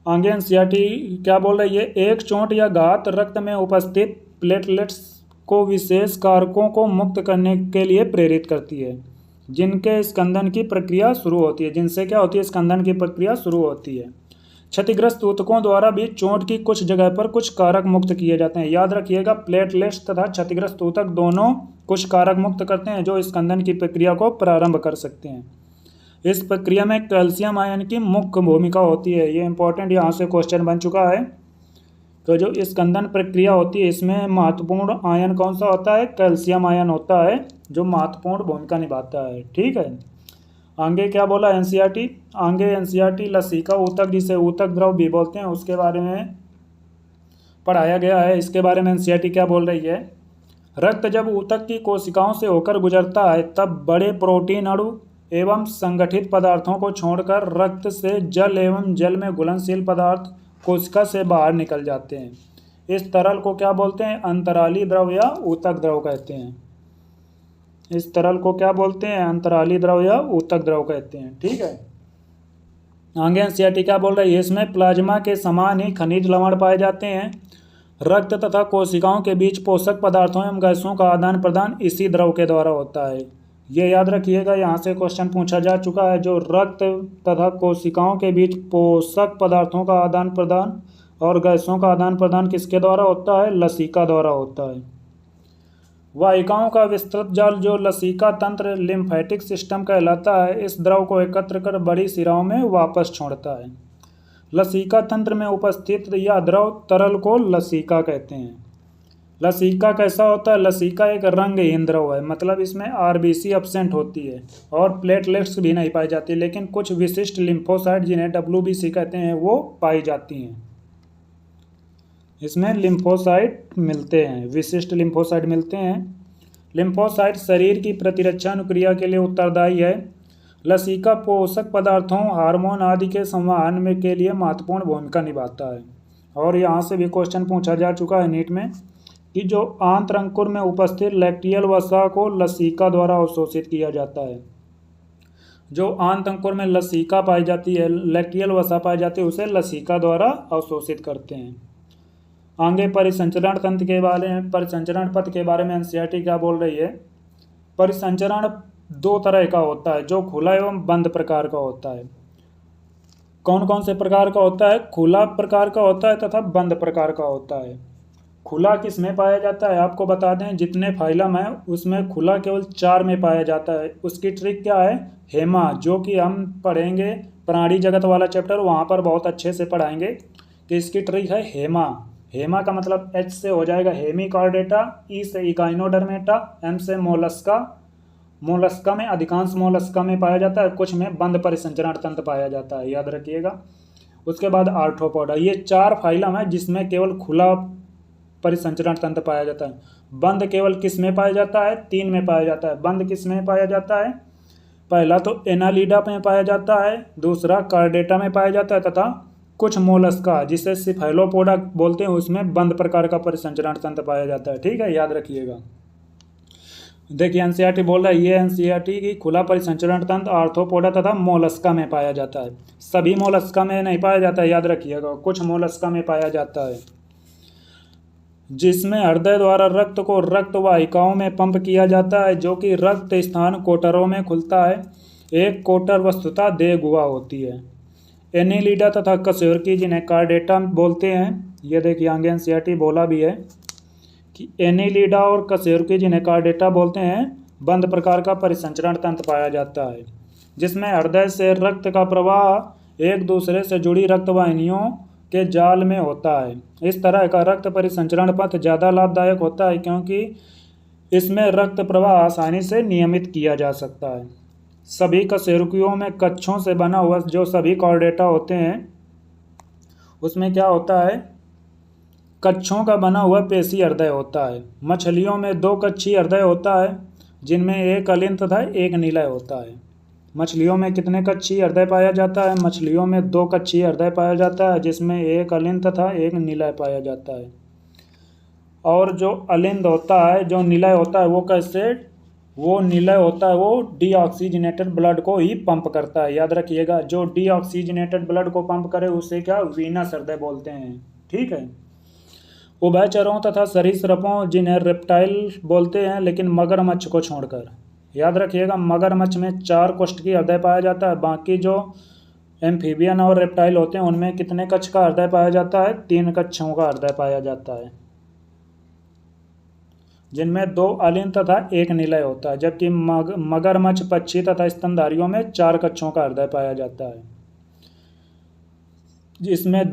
आगे एनसीईआरटी क्या बोल रही है? एक चोट या घात रक्त में उपस्थित प्लेटलेट्स को विशेष कारकों को मुक्त करने के लिए प्रेरित करती है, जिनके स्कंदन की प्रक्रिया शुरू होती है। जिनसे क्या होती है? स्कंदन की प्रक्रिया शुरू होती है। क्षतिग्रस्त ऊतकों द्वारा भी चोट की कुछ जगह पर कुछ कारक मुक्त किए जाते हैं। याद रखिएगा, प्लेटलेट्स तथा क्षतिग्रस्त ऊतक दोनों कुछ कारक मुक्त करते हैं जो स्कंदन की प्रक्रिया को प्रारंभ कर सकते हैं। इस प्रक्रिया में कैल्शियम आयन की मुख्य भूमिका होती है। ये इंपॉर्टेंट यहाँ से क्वेश्चन बन चुका है। तो जो स्कंदन प्रक्रिया होती है इसमें महत्वपूर्ण आयन कौन सा होता है? कैल्शियम आयन होता है, जो महत्वपूर्ण भूमिका निभाता है। ठीक है, आगे क्या बोला एनसीईआरटी? आगे एनसीईआरटी लसिका ऊतक, जिसे ऊतक द्रव भी बोलते हैं, उसके बारे में पढ़ाया गया है। इसके बारे में एनसीईआरटी क्या बोल रही है? रक्त जब ऊतक की कोशिकाओं से होकर गुजरता है तब बड़े प्रोटीन अणु एवं संगठित पदार्थों को छोड़कर रक्त से जल एवं जल में घुलनशील पदार्थ कोशिका से बाहर निकल जाते हैं। इस तरल को क्या बोलते हैं? अंतराली द्रव या ऊतक द्रव कहते हैं। इस तरल को क्या बोलते हैं? अंतराली द्रव या ऊतक द्रव कहते हैं। ठीक है, आगे एनसीईआरटी क्या बोल रही है? इसमें प्लाज्मा के समान ही खनिज लवण पाए जाते हैं। रक्त तथा कोशिकाओं के बीच पोषक पदार्थों एवं गैसों का आदान प्रदान इसी द्रव के द्वारा होता है। ये याद रखिएगा, यहाँ से क्वेश्चन पूछा जा चुका है। जो रक्त तथा कोशिकाओं के बीच पोषक पदार्थों का आदान प्रदान और गैसों का आदान प्रदान किसके द्वारा होता है? लसिका द्वारा होता है। वाहिकाओं का विस्तृत जाल जो लसिका तंत्र लिम्फेटिक सिस्टम कहलाता है, इस द्रव को एकत्र कर बड़ी शिराओं में वापस छोड़ता है। लसिका तंत्र में उपस्थित यह द्रव तरल को लसिका कहते हैं। लसिका कैसा होता है? लसिका एक रंगहीन द्रव है, मतलब इसमें आरबीसी एब्सेंट होती है और प्लेटलेट्स भी नहीं पाई जाती, लेकिन कुछ विशिष्ट लिम्फोसाइट जिन्हें डब्ल्यूबीसी कहते हैं वो पाई जाती हैं। इसमें लिम्फोसाइट मिलते हैं, विशिष्ट लिम्फोसाइट मिलते हैं। लिम्फोसाइट शरीर की प्रतिरक्षा अनुक्रिया के लिए उत्तरदायी है। लसिका पोषक पदार्थों, हार्मोन आदि के संवहन में के लिए महत्वपूर्ण भूमिका निभाता है। और यहाँ से भी क्वेश्चन पूछा जा चुका है नीट में कि जो आंत्र अंकुर में उपस्थित लैक्टियल वसा को लसिका द्वारा अवशोषित किया जाता है। जो आंत्र अंकुर में लसिका पाई जाती है, लैक्टियल वसा पाई जाती है, उसे लसिका द्वारा अवशोषित करते हैं। आगे परिसंचरण तंत्र के बारे में, परिसंचरण पथ के बारे में एनसीईआरटी क्या बोल रही है? परिसंचरण दो तरह का होता है, जो खुला एवं बंद प्रकार का होता है। कौन कौन से प्रकार का होता है? खुला प्रकार का होता है तथा बंद प्रकार का होता है। खुला किस में पाया जाता है? आपको बता दें, जितने फाइलम है उसमें खुला केवल 4 में पाया जाता है। उसकी ट्रिक क्या है? हेमा, जो कि हम पढ़ेंगे प्राणी जगत वाला चैप्टर, वहाँ पर बहुत अच्छे से पढ़ाएंगे कि इसकी ट्रिक है हेमा। हेमा का मतलब H से हो जाएगा हेमिकॉर्डेटा, E से इकाइनोडर्मेटा, M से मोलस्का। मोलस्का में, अधिकांश मोलस्का में पाया जाता है, कुछ में बंद परिसंचरण तंत्र पाया जाता है, याद रखिएगा। उसके बाद आर्थ्रोपोडा। ये 4 फाइलम है जिसमें केवल खुला परिसंचरण तंत्र पाया जाता है। बंद केवल किस में पाया जाता है? 3 में पाया जाता है। बंद किस में पाया जाता है? पहला तो एनालिडा में पाया जाता है, दूसरा कार्डेटा में पाया जाता है, तथा कुछ मोलस्का जिसे सिफेलोपोडा बोलते हैं उसमें बंद प्रकार का परिसंचरण तंत्र पाया जाता है। ठीक है, याद रखिएगा। देखिए एनसीईआरटी बोल रहा है, ये एनसीईआरटी की खुला परिसंचरण तंत्र आर्थ्रोपोडा तथा मोलस्का में पाया जाता है। सभी मोलस्का में नहीं पाया जाता है, याद रखिएगा, कुछ मोलस्का में पाया जाता है। जिसमें हृदय द्वारा रक्त को रक्त वाहिकाओं में पंप किया जाता है, जो कि रक्त स्थान कोटरों में खुलता है। एक कोटर वस्तुतः देह गुहा होती है। एनिलिडा तथा कशेरुकी जिन्हें कार्डेटा बोलते हैं, ये देखिए आगे एनसीईआरटी बोला भी है कि एनिलिडा और कशेरुकी जिन्हें कार्डेटा बोलते हैं, बंद प्रकार का परिसंचरण तंत्र पाया जाता है, जिसमें हृदय से रक्त का प्रवाह एक दूसरे से जुड़ी रक्त वाहिनियों के जाल में होता है। इस तरह का रक्त परिसंचरण पथ ज़्यादा लाभदायक होता है क्योंकि इसमें रक्त प्रवाह आसानी से नियमित किया जा सकता है। सभी कशेरुकियों में कच्छों से बना हुआ, जो सभी कॉर्डेटा होते हैं उसमें क्या होता है? कच्छों का बना हुआ पेशी हृदय होता है। मछलियों में 2 कच्छी हृदय होता है, जिनमें एक अलिंद तथा एक निलय होता है। मछलियों में कितने कच्छी हृदय पाया जाता है? मछलियों में 2 कच्छी हृदय पाया जाता है, जिसमें एक अलिंद तथा एक निलय पाया जाता है। और जो अलिंद होता है, जो निलय होता है, वो कैसे? वो निलय होता है, वो डीऑक्सीजनेटेड ब्लड को ही पंप करता है, याद रखिएगा। जो डीऑक्सीजनेटेड ब्लड को पंप करे उसे क्या? वीनस हृदय बोलते हैं। ठीक है। उभयचरों तथा सरीसृपों जिन्हें रेप्टाइल बोलते हैं, लेकिन मगरमच्छ को छोड़कर, याद रखिएगा, मगरमच्छ में 4 कोष्ठकीय हृदय पाया जाता है। बाकी जो एम्फीबियन और रेप्टाइल होते हैं उनमें कितने कक्ष का हृदय पाया जाता है? 3 कक्षों का हृदय पाया जाता है, जिनमें 2 अलिंद तथा एक निलय होता है। जबकि मगरमच्छ, पक्षी तथा स्तनधारियों में 4 कक्षों का हृदय पाया जाता है। इसमें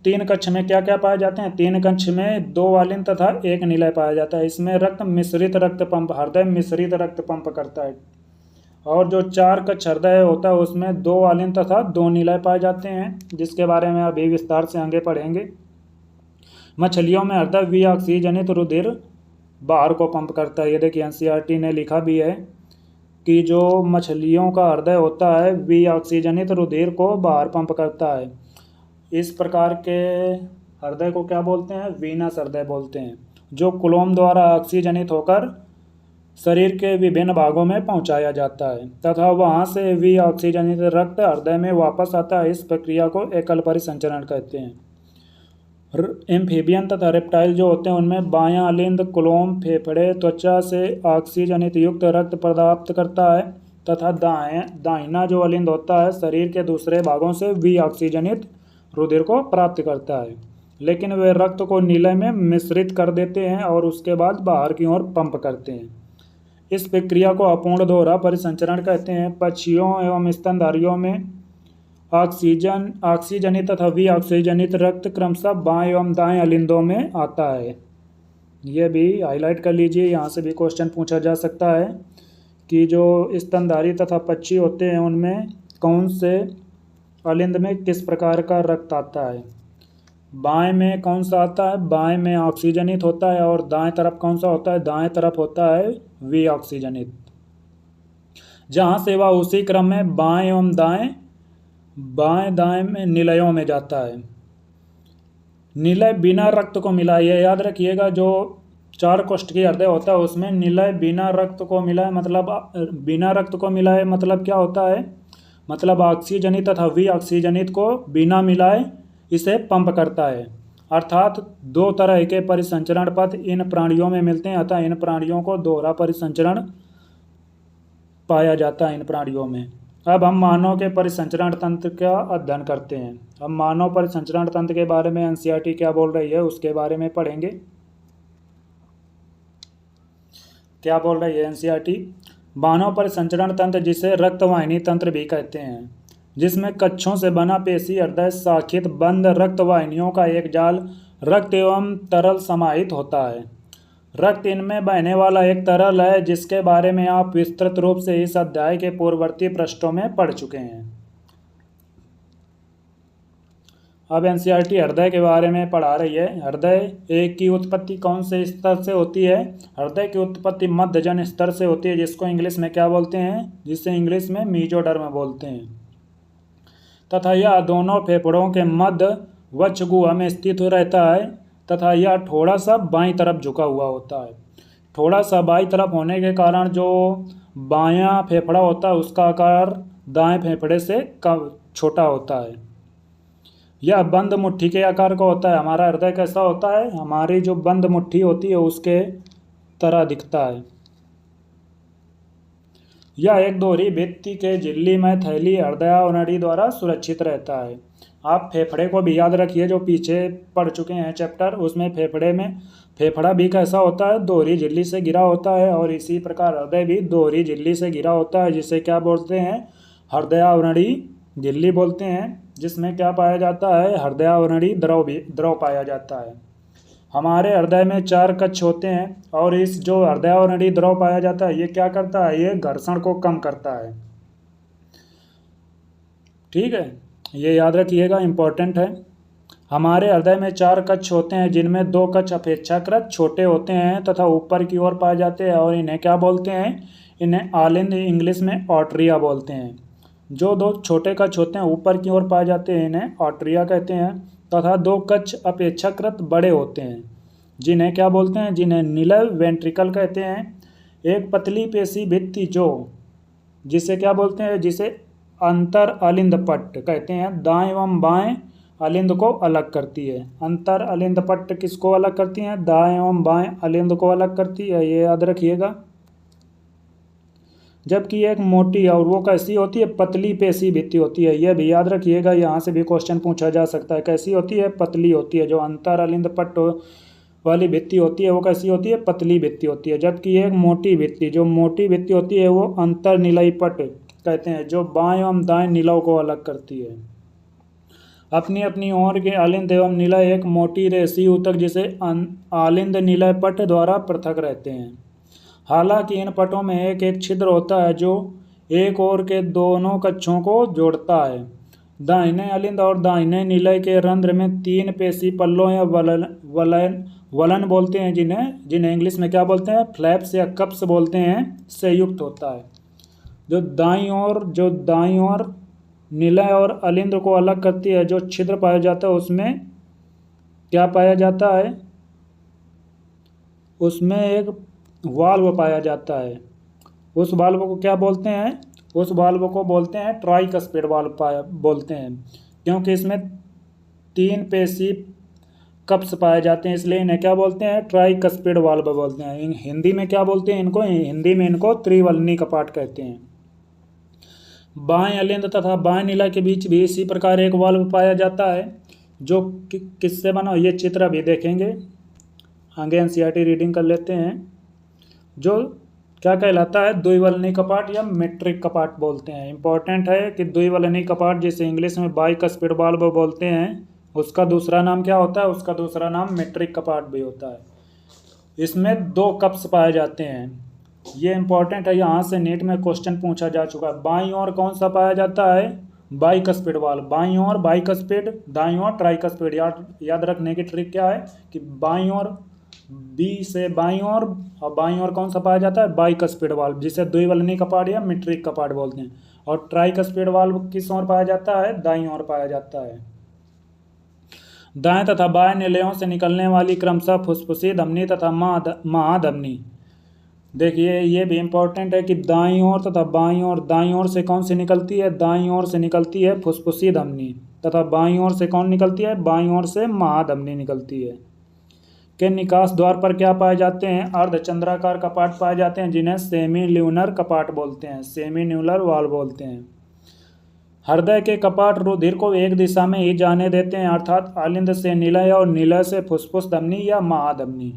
3 कक्ष में क्या क्या पाए जाते हैं? 3 कक्ष में 2 अलिंद तथा एक निलय पाया जाता है। इसमें रक्त मिश्रित रक्त पंप, हृदय मिश्रित रक्त पंप करता है। और जो 4 कक्ष हृदय होता है उसमें 2 अलिंद तथा 2 निलय पाए जाते हैं, जिसके बारे में अभी विस्तार से आगे पढ़ेंगे। मछलियों में हृदय विऑक्सीजनित रुधिर बाहर को पंप करता है। ये देखिए एनसीईआरटी ने लिखा भी है कि जो मछलियों का हृदय होता है विऑक्सीजनित रुधिर को बाहर पंप करता है। इस प्रकार के हृदय को क्या बोलते हैं? वीनस हृदय बोलते हैं, जो कुलोम द्वारा ऑक्सीजनित होकर शरीर के विभिन्न भागों में पहुंचाया जाता है तथा वहां से विऑक्सीजनित रक्त हृदय में वापस आता है। इस प्रक्रिया को एकल परिसंचरण कहते हैं। एम्फीबियन तथा रेप्टाइल जो होते हैं उनमें बायां अलिंद क्लोम फेफड़े त्वचा से ऑक्सीजनित युक्त रक्त प्राप्त करता है तथा दाहिना जो अलिंद होता है शरीर के दूसरे भागों से भी ऑक्सीजनित रुधिर को प्राप्त करता है, लेकिन वे रक्त को नीले में मिश्रित कर देते हैं और उसके बाद बाहर की ओर पंप करते हैं। इस प्रक्रिया को अपूर्ण दोहरा परिसंचरण कहते हैं। पक्षियों एवं स्तनधारियों में ऑक्सीजनित तथा वी ऑक्सीजनित रक्त क्रमशः बाएं एवं दाएं अलिंदों में आता है। यह भी हाईलाइट कर लीजिए, यहाँ से भी क्वेश्चन पूछा जा सकता है कि जो स्तनधारी तथा पक्षी होते हैं उनमें कौन से अलिंद में किस प्रकार का रक्त आता है। बाएं में कौन सा आता है, बाएं में ऑक्सीजनित होता है, और दाएं तरफ कौन सा होता है, दाएं तरफ होता है वी ऑक्सीजनित। जहाँ से वह उसी क्रम में बाएं एवं बाएं दाएं में निलयों में जाता है। निलय बिना रक्त को मिलाए, यह याद रखिएगा, जो 4 कोष्ठ की हृदय होता है उसमें निलय बिना रक्त को मिलाए, मतलब बिना रक्त को मिलाए मतलब क्या होता है, मतलब ऑक्सीजनित तथा वी ऑक्सीजनित को बिना मिलाए इसे पंप करता है। अर्थात 2 तरह के परिसंचरण पथ इन प्राणियों में मिलते हैं, अतः इन प्राणियों को दोहरा परिसंचरण पाया जाता है इन प्राणियों में। अब हम मानव के परिसंचरण तंत्र का अध्ययन करते हैं। अब मानव परिसंचरण तंत्र के बारे में एनसीईआरटी क्या बोल रही है उसके बारे में पढ़ेंगे। क्या बोल रही है एनसीईआरटी? मानव परिसंचरण तंत्र, जिसे रक्तवाहिनी तंत्र भी कहते हैं, जिसमें कक्षों से बना पेशी हृदय शाखित बंद रक्तवाहिनियों का एक जाल रक्त एवं तरल समाहित होता है। रक्त इनमें बहने वाला एक तरल है, जिसके बारे में आप विस्तृत रूप से इस अध्याय के पूर्ववर्ती पृष्ठों में पढ़ चुके हैं। अब एनसीईआरटी हृदय के बारे में पढ़ा रही है। हृदय एक की उत्पत्ति कौन से स्तर से होती है? हृदय की उत्पत्ति मध्यजन स्तर से होती है, जिसको इंग्लिश में क्या बोलते हैं, जिसे इंग्लिश में मीजोडर्म बोलते हैं, तथा यह दोनों फेफड़ों के मध्य वक्ष गुहा में स्थित रहता है तथा यह थोड़ा सा बाईं तरफ झुका हुआ होता है। थोड़ा सा बाईं तरफ होने के कारण जो बायां फेफड़ा होता है उसका आकार दाएं फेफड़े से कम छोटा होता है। यह बंद मुट्ठी के आकार का होता है। हमारा हृदय कैसा होता है? हमारी जो बंद मुट्ठी होती है उसके तरह दिखता है। यह एक दोहरी भित्ति के झिल्ली में थैली हृदयावनड़ी द्वारा सुरक्षित रहता है। आप फेफड़े को भी याद रखिए, जो पीछे पढ़ चुके हैं चैप्टर, उसमें फेफड़ा भी कैसा होता है? दोहरी झिल्ली से घिरा होता है, और इसी प्रकार हृदय भी दोहरी झिल्ली से घिरा होता है, जिसे क्या बोलते हैं? हृदयावनड़ी झिल्ली बोलते हैं, जिसमें क्या पाया जाता है? हृदयावनड़ी द्रव पाया जाता है। हमारे हृदय में 4 कक्ष होते हैं, और इस जो हृदयावनड़ी द्रव पाया जाता है ये क्या करता है? ये घर्षण को कम करता है। ठीक है, ये याद रखिएगा, इम्पोर्टेंट है। हमारे हृदय में 4 कक्ष होते हैं, जिनमें 2 कक्ष अपेक्षाकृत छोटे होते हैं तथा ऊपर की ओर पाए जाते हैं, और इन्हें क्या बोलते हैं? इन्हें आलिंद, इंग्लिश में ऑट्रिया बोलते हैं। जो 2 छोटे कक्ष होते हैं ऊपर की ओर पाए जाते हैं इन्हें ऑट्रिया कहते हैं, तथा 2 कक्ष अपेक्षाकृत बड़े होते हैं, जिन्हें क्या बोलते हैं? जिन्हें निलय वेंट्रिकल कहते हैं। एक पतली पेशी भित्ति जिसे क्या बोलते हैं? जिसे अंतर अलिंद पट्ट कहते हैं, दाएं एवं बाएं अलिंद को अलग करती है। अंतर अलिंद पट्ट किसको अलग करती हैं? दाएं एवं बाएं अलिंद को अलग करती है, ये याद रखिएगा। जबकि एक मोटी, और वो कैसी होती है? पतली पेशी भित्ति होती है, यह भी याद रखिएगा, यहाँ से भी क्वेश्चन पूछा जा सकता है। कैसी होती है? पतली होती है। जो अंतर अलिंद पट्ट वाली भित्ति होती है वो कैसी होती है? पतली भित्ति होती है। जबकि एक मोटी भित्ति, जो मोटी भित्ति होती है वो अंतर निलयी पट्ट कहते हैं, जो बाएं एवं दाएं निलयों को अलग करती है। अपनी अपनी ओर के अलिंद एवं निलय एक मोटी रेसी ऊतक जिसे आलिंद निलय पट्ट द्वारा पृथक रहते हैं। हालांकि इन पट्टों में एक एक छिद्र होता है जो एक ओर के दोनों कक्षों को जोड़ता है। दाहिने अलिंद और दाहिने निलय के रंध्र में 3 पेशी पल्लों या वलन बोलते हैं, जिन्हें इंग्लिश में क्या बोलते हैं? फ्लैप्स या कप्स बोलते हैं, से युक्त होता है। जो दाईं ओर निलय और अलिंद को अलग करती है, जो छिद्र पाया जाता है उसमें क्या पाया जाता है? उसमें एक वाल्व पाया जाता है। उस वाल्व को क्या बोलते हैं? उस वाल्व को बोलते हैं ट्राइकस्पिड वाल्व बोलते हैं, क्योंकि इसमें 3 पेशी कप्स पाए जाते हैं, इसलिए इन्हें क्या बोलते हैं, ट्राइकस्पिड वाल्व बोलते हैं। हिंदी में क्या बोलते हैं इनको, हिंदी में इनको त्रिवलनी कपाट कहते हैं। बाएं अलिंद तथा बाएं नीला के बीच भी इसी प्रकार एक वाल्व पाया जाता है, जो किससे बना, ये चित्र अभी देखेंगे, आगे एनसीईआरटी रीडिंग कर लेते हैं। जो क्या कहलाता है, द्विवलनी कपाट या मेट्रिक कपाट बोलते हैं। इंपॉर्टेंट है कि द्विवलनी कपाट जिसे इंग्लिश में बाइकस्पिड वाल्व बोलते हैं, उसका दूसरा नाम क्या होता है, उसका दूसरा नाम मेट्रिक कपाट भी होता है। इसमें 2 कप्स पाए जाते हैं, ये इंपॉर्टेंट है, यहाँ से नीट में क्वेश्चन पूछा जा चुका है। बाईं ओर कौन सा पाया जाता है, बाइकस्पिड वाल्व, बाईं ओर बाइकस्पिड, दाईं ओर ट्राइकस्पिड। याद रखने की ट्रिक क्या है कि बाईं ओर बी से बाईं ओर, और बाईं ओर कौन सा पाया जाता है, बाइकस्पिड वाल्व, जिसे द्विवलनी कपाट या मेट्रिक कपाट बोलते हैं। और ट्राइकस्पिड वाल्व किस ओर पाया जाता है, दाईं ओर पाया जाता है। दाएं तथा बाएं निलयों से निकलने वाली क्रमशः फुसफुसी धमनी तथा महाधमनी। देखिए ये भी इंपॉर्टेंट है कि दाईं ओर तथा बाईं ओर, दाईं ओर से कौन सी निकलती है, दाईं ओर से निकलती है फुसफुसी धमनी, तथा बाईं ओर से कौन निकलती है, बाईं ओर से महाधमनी निकलती है। के निकास द्वार पर क्या पाए जाते हैं, अर्धचंद्राकार कपाट पाए जाते हैं, जिन्हें सेमी ल्यूनर कपाट बोलते हैं, सेमी ल्यूनर वाल्व बोलते हैं। हृदय के कपाट रुधिर को एक दिशा में ही जाने देते हैं, अर्थात आलिंद से निलय और निलय से फुसफुस धमनी या महाधमनी।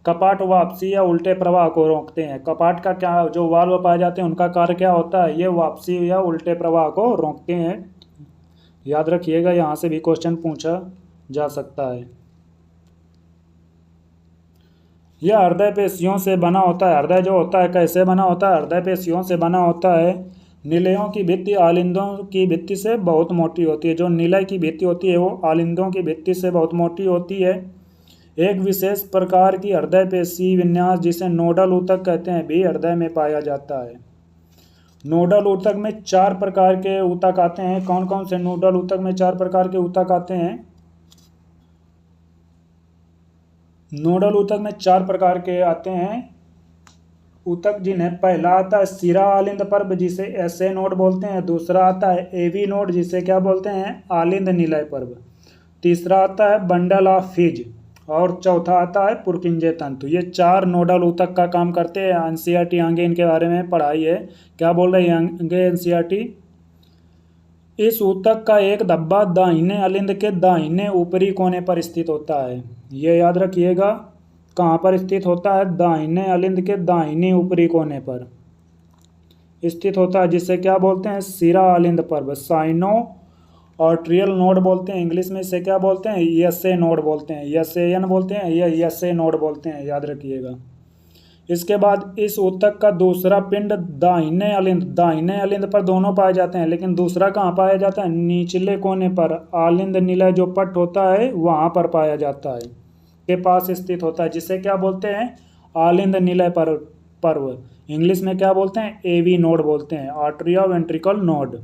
कपाट वापसी या उल्टे प्रवाह को रोकते हैं। कपाट का क्या, जो वाल्व पाए जाते हैं उनका कार्य क्या होता है, ये वापसी या उल्टे प्रवाह को रोकते हैं। याद रखिएगा, यहाँ से भी क्वेश्चन पूछा जा सकता है। यह हृदय पेशियों से बना होता है। हृदय जो होता है कैसे बना होता है, हृदय पेशियों से बना होता है। निलयों की भित्ति आलिंदों की भित्ति से बहुत मोटी होती है। जो निलय की भित्ति होती है वो आलिंदों की भित्ति से बहुत मोटी होती है। एक विशेष प्रकार की हृदय पेशी विन्यास जिसे नोडल ऊतक कहते हैं भी हृदय में पाया जाता है। नोडल ऊतक में 4 प्रकार के ऊतक आते हैं। कौन कौन से नोडल ऊतक में 4 प्रकार के ऊतक आते हैं, नोडल ऊतक में 4 प्रकार के आते हैं ऊतक, जिन्हें पहला आता है सिरा आलिंद पर्व जिसे एसए नोड बोलते हैं, दूसरा आता है एवी नोड जिसे क्या बोलते हैं, आलिंद निलय पर्व, तीसरा आता है बंडल ऑफ फिज, और चौथा आता है पुरकिंजे तंतु। ये 4 नोडल ऊतक का काम करते हैं। एनसीईआरटी आगे इनके बारे में पढ़ाई है। क्या बोल रही है आगे एनसीईआरटी, इस ऊतक का एक धब्बा दाहिने अलिंद के दाहिने ऊपरी कोने पर स्थित होता है। ये याद रखिएगा, कहाँ पर स्थित होता है, दाहिने अलिंद के दाहिने ऊपरी कोने पर स्थित होता है, जिसे क्या बोलते हैं, सिरा अलिंद पर्व, साइनो आर्ट्रियल नोड बोलते हैं। इंग्लिश में इसे क्या बोलते हैं, एसए नोड बोलते हैं, एसएएन बोलते हैं या एसए नोड बोलते हैं, याद रखिएगा। इसके बाद इस ऊतक का दूसरा पिंड दाहिने अलिंद पर दोनों पाए जाते हैं, लेकिन दूसरा कहाँ पाया जाता है, निचले कोने पर, आलिंद निलय जो पट होता है वहाँ पर पाया जाता है, के पास स्थित होता है, जिसे क्या बोलते हैं, आलिंद निलय पर्व। इंग्लिश में क्या बोलते हैं, एवी नोड बोलते हैं, आर्टरियो वेंट्रिकल नोड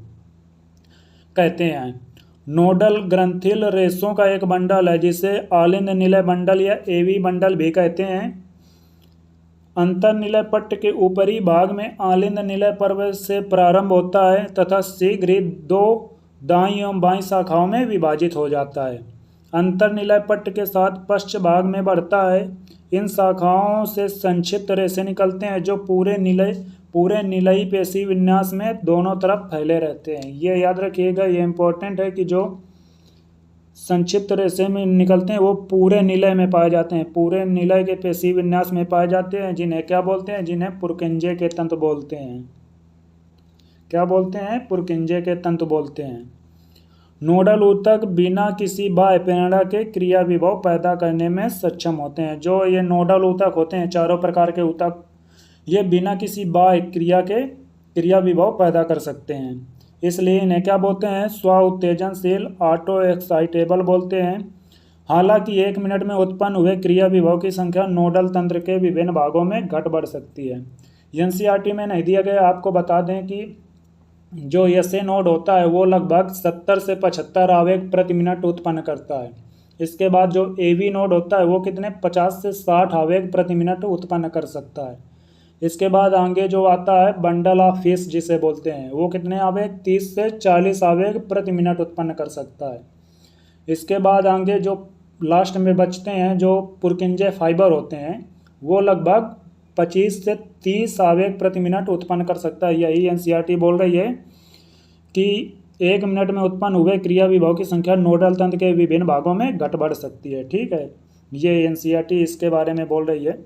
कहते हैं। नोडल ग्रंथिल रेशों का एक बंडल है जिसे आलिंद निलय बंडल या एवी बंडल भी कहते हैं। अंतर्निलय पट्ट के ऊपरी भाग में आलिंद निलय पर्व से प्रारंभ होता है तथा शीघ्र ही 2 दाईं एवं बाईं शाखाओं में विभाजित हो जाता है। अंतर्निलय पट्ट के साथ पश्च भाग में बढ़ता है। इन शाखाओं से संक्षिप्त रेशे निकलते हैं जो पूरे निलयी पेशी विन्यास में दोनों तरफ फैले रहते हैं। ये याद रखिएगा, ये इंपॉर्टेंट है कि जो संक्षिप्त रेशे में निकलते हैं वो पूरे निलय में पाए जाते हैं, पूरे निलय के पेशी विन्यास में पाए जाते हैं, जिन्हें क्या बोलते हैं, जिन्हें पुरकिंजे के तंतु बोलते हैं। क्या बोलते हैं, पुरकिंजे के तंतु बोलते हैं। नोडल ऊतक बिना किसी बाह्य प्रेरणा के क्रिया विभव पैदा करने में सक्षम होते हैं। जो ये नोडल ऊतक होते हैं, चारों प्रकार के ऊतक, ये बिना किसी बाह्य क्रिया के क्रिया विभव पैदा कर सकते हैं, इसलिए इन्हें क्या बोलते हैं, स्व उत्तेजनशील ऑटो एक्साइटेबल बोलते हैं। हालांकि 1 मिनट में उत्पन्न हुए क्रिया विभव की संख्या नोडल तंत्र के विभिन्न भागों में घट बढ़ सकती है। एनसीईआरटी में नहीं दिया गया, आपको बता दें कि जो एसए नोड होता है वो लगभग 70 से 75 आवेग प्रति मिनट उत्पन्न करता है। इसके बाद जो एवी नोड होता है वो कितने 50 से 60 आवेग प्रति मिनट उत्पन्न कर सकता है। इसके बाद आगे जो आता है बंडल ऑफ फिश जिसे बोलते हैं, वो कितने आवेग 30 से 40 आवेग प्रति मिनट उत्पन्न कर सकता है। इसके बाद आगे जो लास्ट में बचते हैं जो पुरकिंजे फाइबर होते हैं, वो लगभग 25 से 30 आवेग प्रति मिनट उत्पन्न कर सकता है। यही एनसीईआरटी बोल रही है कि 1 मिनट में उत्पन्न हुए क्रिया विभव की संख्या नोडल तंत्र के विभिन्न भागों में घट बढ़ सकती है। ठीक है, ये एनसीईआरटी इसके बारे में बोल रही है।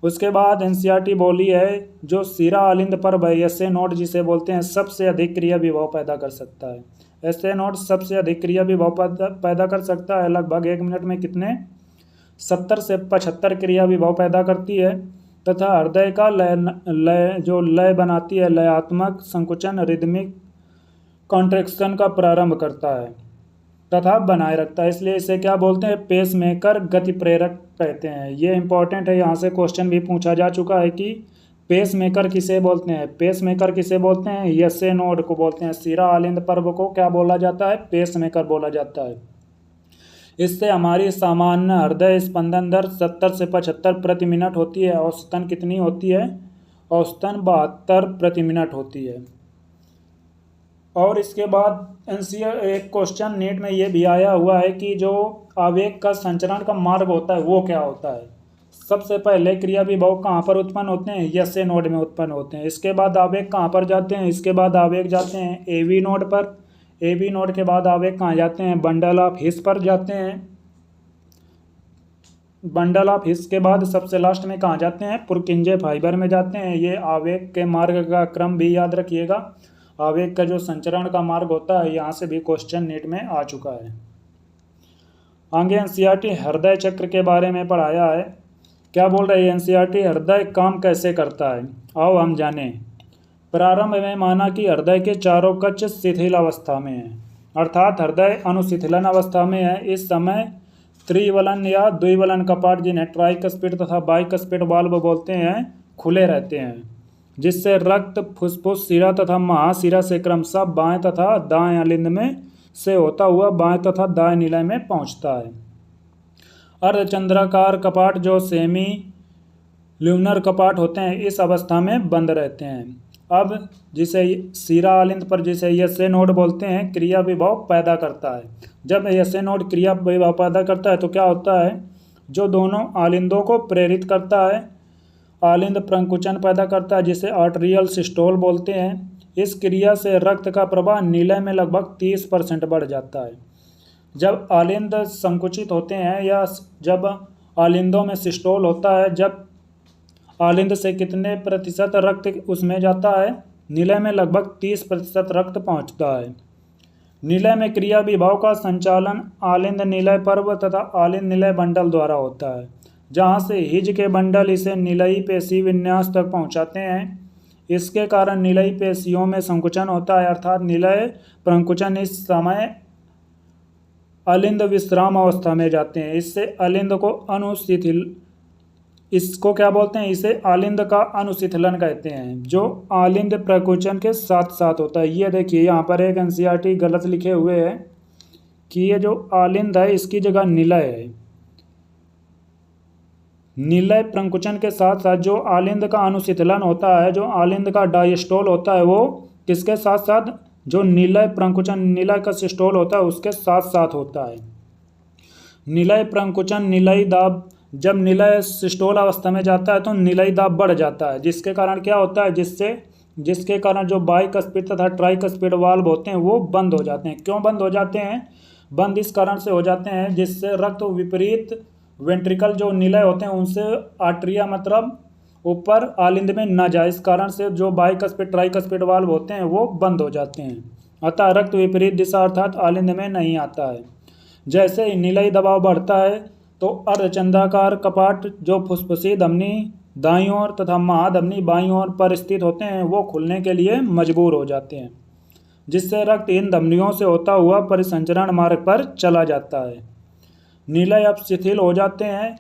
उसके बाद एनसीईआरटी बोली है जो सिरा अलिंद पर एसए नोड जिसे बोलते हैं सबसे अधिक क्रिया विभव पैदा कर सकता है। एसए नोड सबसे अधिक क्रिया विभव पैदा कर सकता है। लगभग 1 मिनट में कितने 70 से 75 क्रिया विभव पैदा करती है तथा हृदय का लय बनाती है, लयात्मक संकुचन रिदमिक कॉन्ट्रैक्शन का प्रारंभ करता है तथा बनाए रखता है। इसलिए इसे क्या बोलते हैं, पेस मेकर गति प्रेरक कहते हैं। ये इंपॉर्टेंट है, यहाँ से क्वेश्चन भी पूछा जा चुका है कि पेस मेकर किसे बोलते हैं। पेस मेकर किसे बोलते हैं, एसए नोड को बोलते हैं। सिरा अलिंद पर्व को क्या बोला जाता है, पेस मेकर बोला जाता है। इससे हमारी सामान्य हृदय स्पंदन दर 70 से 75 प्रति मिनट होती है। औसतन कितनी होती है, औसतन 72 प्रति मिनट होती है। और इसके बाद एक क्वेश्चन नीट में ये भी आया हुआ है कि जो आवेग का संचरण का मार्ग होता है वो क्या होता है। सबसे पहले क्रिया विभव कहाँ पर उत्पन्न होते हैं, एसए नोड में उत्पन्न होते हैं। इसके बाद आवेग कहाँ पर जाते हैं, इसके बाद आवेग जाते हैं एवी नोड पर। एवी नोड के बाद आवेग कहाँ जाते हैं, बंडल ऑफ हिस पर जाते हैं। बंडल ऑफ हिस के बाद सबसे लास्ट में कहाँ जाते हैं, पुरकिंजे फाइबर में जाते हैं। ये आवेग के मार्ग का क्रम भी याद रखिएगा। आवेग का जो संचरण का मार्ग होता है, यहाँ से भी क्वेश्चन नीट में आ चुका है। आगे एनसीईआरटी हृदय चक्र के बारे में पढ़ाया है। क्या बोल रही है एनसीईआरटी, हृदय काम कैसे करता है, आओ हम जाने। प्रारंभ में माना कि हृदय के चारों कक्ष शिथिल अवस्था में है, अर्थात हृदय अनुशिथिलन अवस्था में है। इस समय त्रिवलन या द्विवलन कपाट जिन्हें ट्राइकस्पिड तथा बाइकस्पिड वाल्व बोलते हैं खुले रहते हैं, जिससे रक्त फुसफुस सिरा तथा महासिरा से क्रमशः बाएं तथा दाएं अलिंद में से होता हुआ बाएं तथा दाएं निलय में पहुंचता है। अर्धचंद्राकार कपाट जो सेमी ल्यूनर कपाट होते हैं इस अवस्था में बंद रहते हैं। अब जिसे सिरा अलिंद पर जिसे एसए नोड बोलते हैं क्रिया विभव पैदा करता है। जब एसए नोड क्रिया विभव पैदा करता है तो क्या होता है, जो दोनों आलिंदों को प्रेरित करता है, आलिंद प्रंकुचन पैदा करता है जिसे आर्टरियल सिस्टोल बोलते हैं। इस क्रिया से रक्त का प्रवाह निलय में लगभग 30% बढ़ जाता है। जब आलिंद संकुचित होते हैं या जब आलिंदों में सिस्टोल होता है, जब आलिंद से कितने प्रतिशत रक्त उसमें जाता है, निलय में लगभग 30% रक्त पहुंचता है। निलय में क्रिया विभव का संचालन आलिंद निलय पर्व तथा आलिंद निलय बंडल द्वारा होता है, जहां से हिज के बंडल इसे निलयी पेशी विन्यास तक पहुंचाते हैं। इसके कारण निलयी पेशियों में संकुचन होता है, अर्थात निलय प्रंकुचन। इस समय अलिंद विश्राम अवस्था में जाते हैं। इससे अलिंद को अनुशिथिल, इसको क्या बोलते हैं, इसे आलिंद का अनुशिथिलन कहते हैं, जो आलिंद प्रकुचन के साथ साथ होता है। ये देखिए यहाँ पर एक एनसीईआरटी गलत लिखे हुए है कि ये जो आलिंद है इसकी जगह निलय है। निलय प्रंकुचन के साथ साथ जो आलिंद का अनुशिथिलन होता है, जो आलिंद का डायस्टोल होता है, वो किसके साथ साथ, जो निलय प्रंकुचन निलय का सिस्टोल होता है उसके साथ साथ होता है। निलय प्रंकुचन निलयी दाब, जब निलय सिस्टोल अवस्था में जाता है तो निलयी दाब बढ़ जाता है, जिसके कारण क्या होता है, जिसके कारण जो बाइकस्पिड तथा ट्राइकस्पिड वाल्व होते हैं वो बंद हो जाते हैं। क्यों बंद हो जाते हैं, बंद इस कारण से हो जाते हैं जिससे रक्त विपरीत वेंट्रिकल जो निलय होते हैं उनसे आर्टरिया मतलब ऊपर आलिंद में न जाए। इस कारण से जो बाइकस्पिड ट्राइकस्पिड वाल्व होते हैं वो बंद हो जाते हैं, अतः रक्त विपरीत दिशा अर्थात आलिंद में नहीं आता है। जैसे ही निलयी दबाव बढ़ता है तो अर्धचंद्राकार कपाट जो फुसफुसी धमनी दाईं ओर तथा महाधमनी बाईं ओर पर स्थित होते हैं वो खुलने के लिए मजबूर हो जाते हैं, जिससे रक्त इन धमनियों से होता हुआ परिसंचरण मार्ग पर चला जाता है। निलय अब शिथिल हो जाते हैं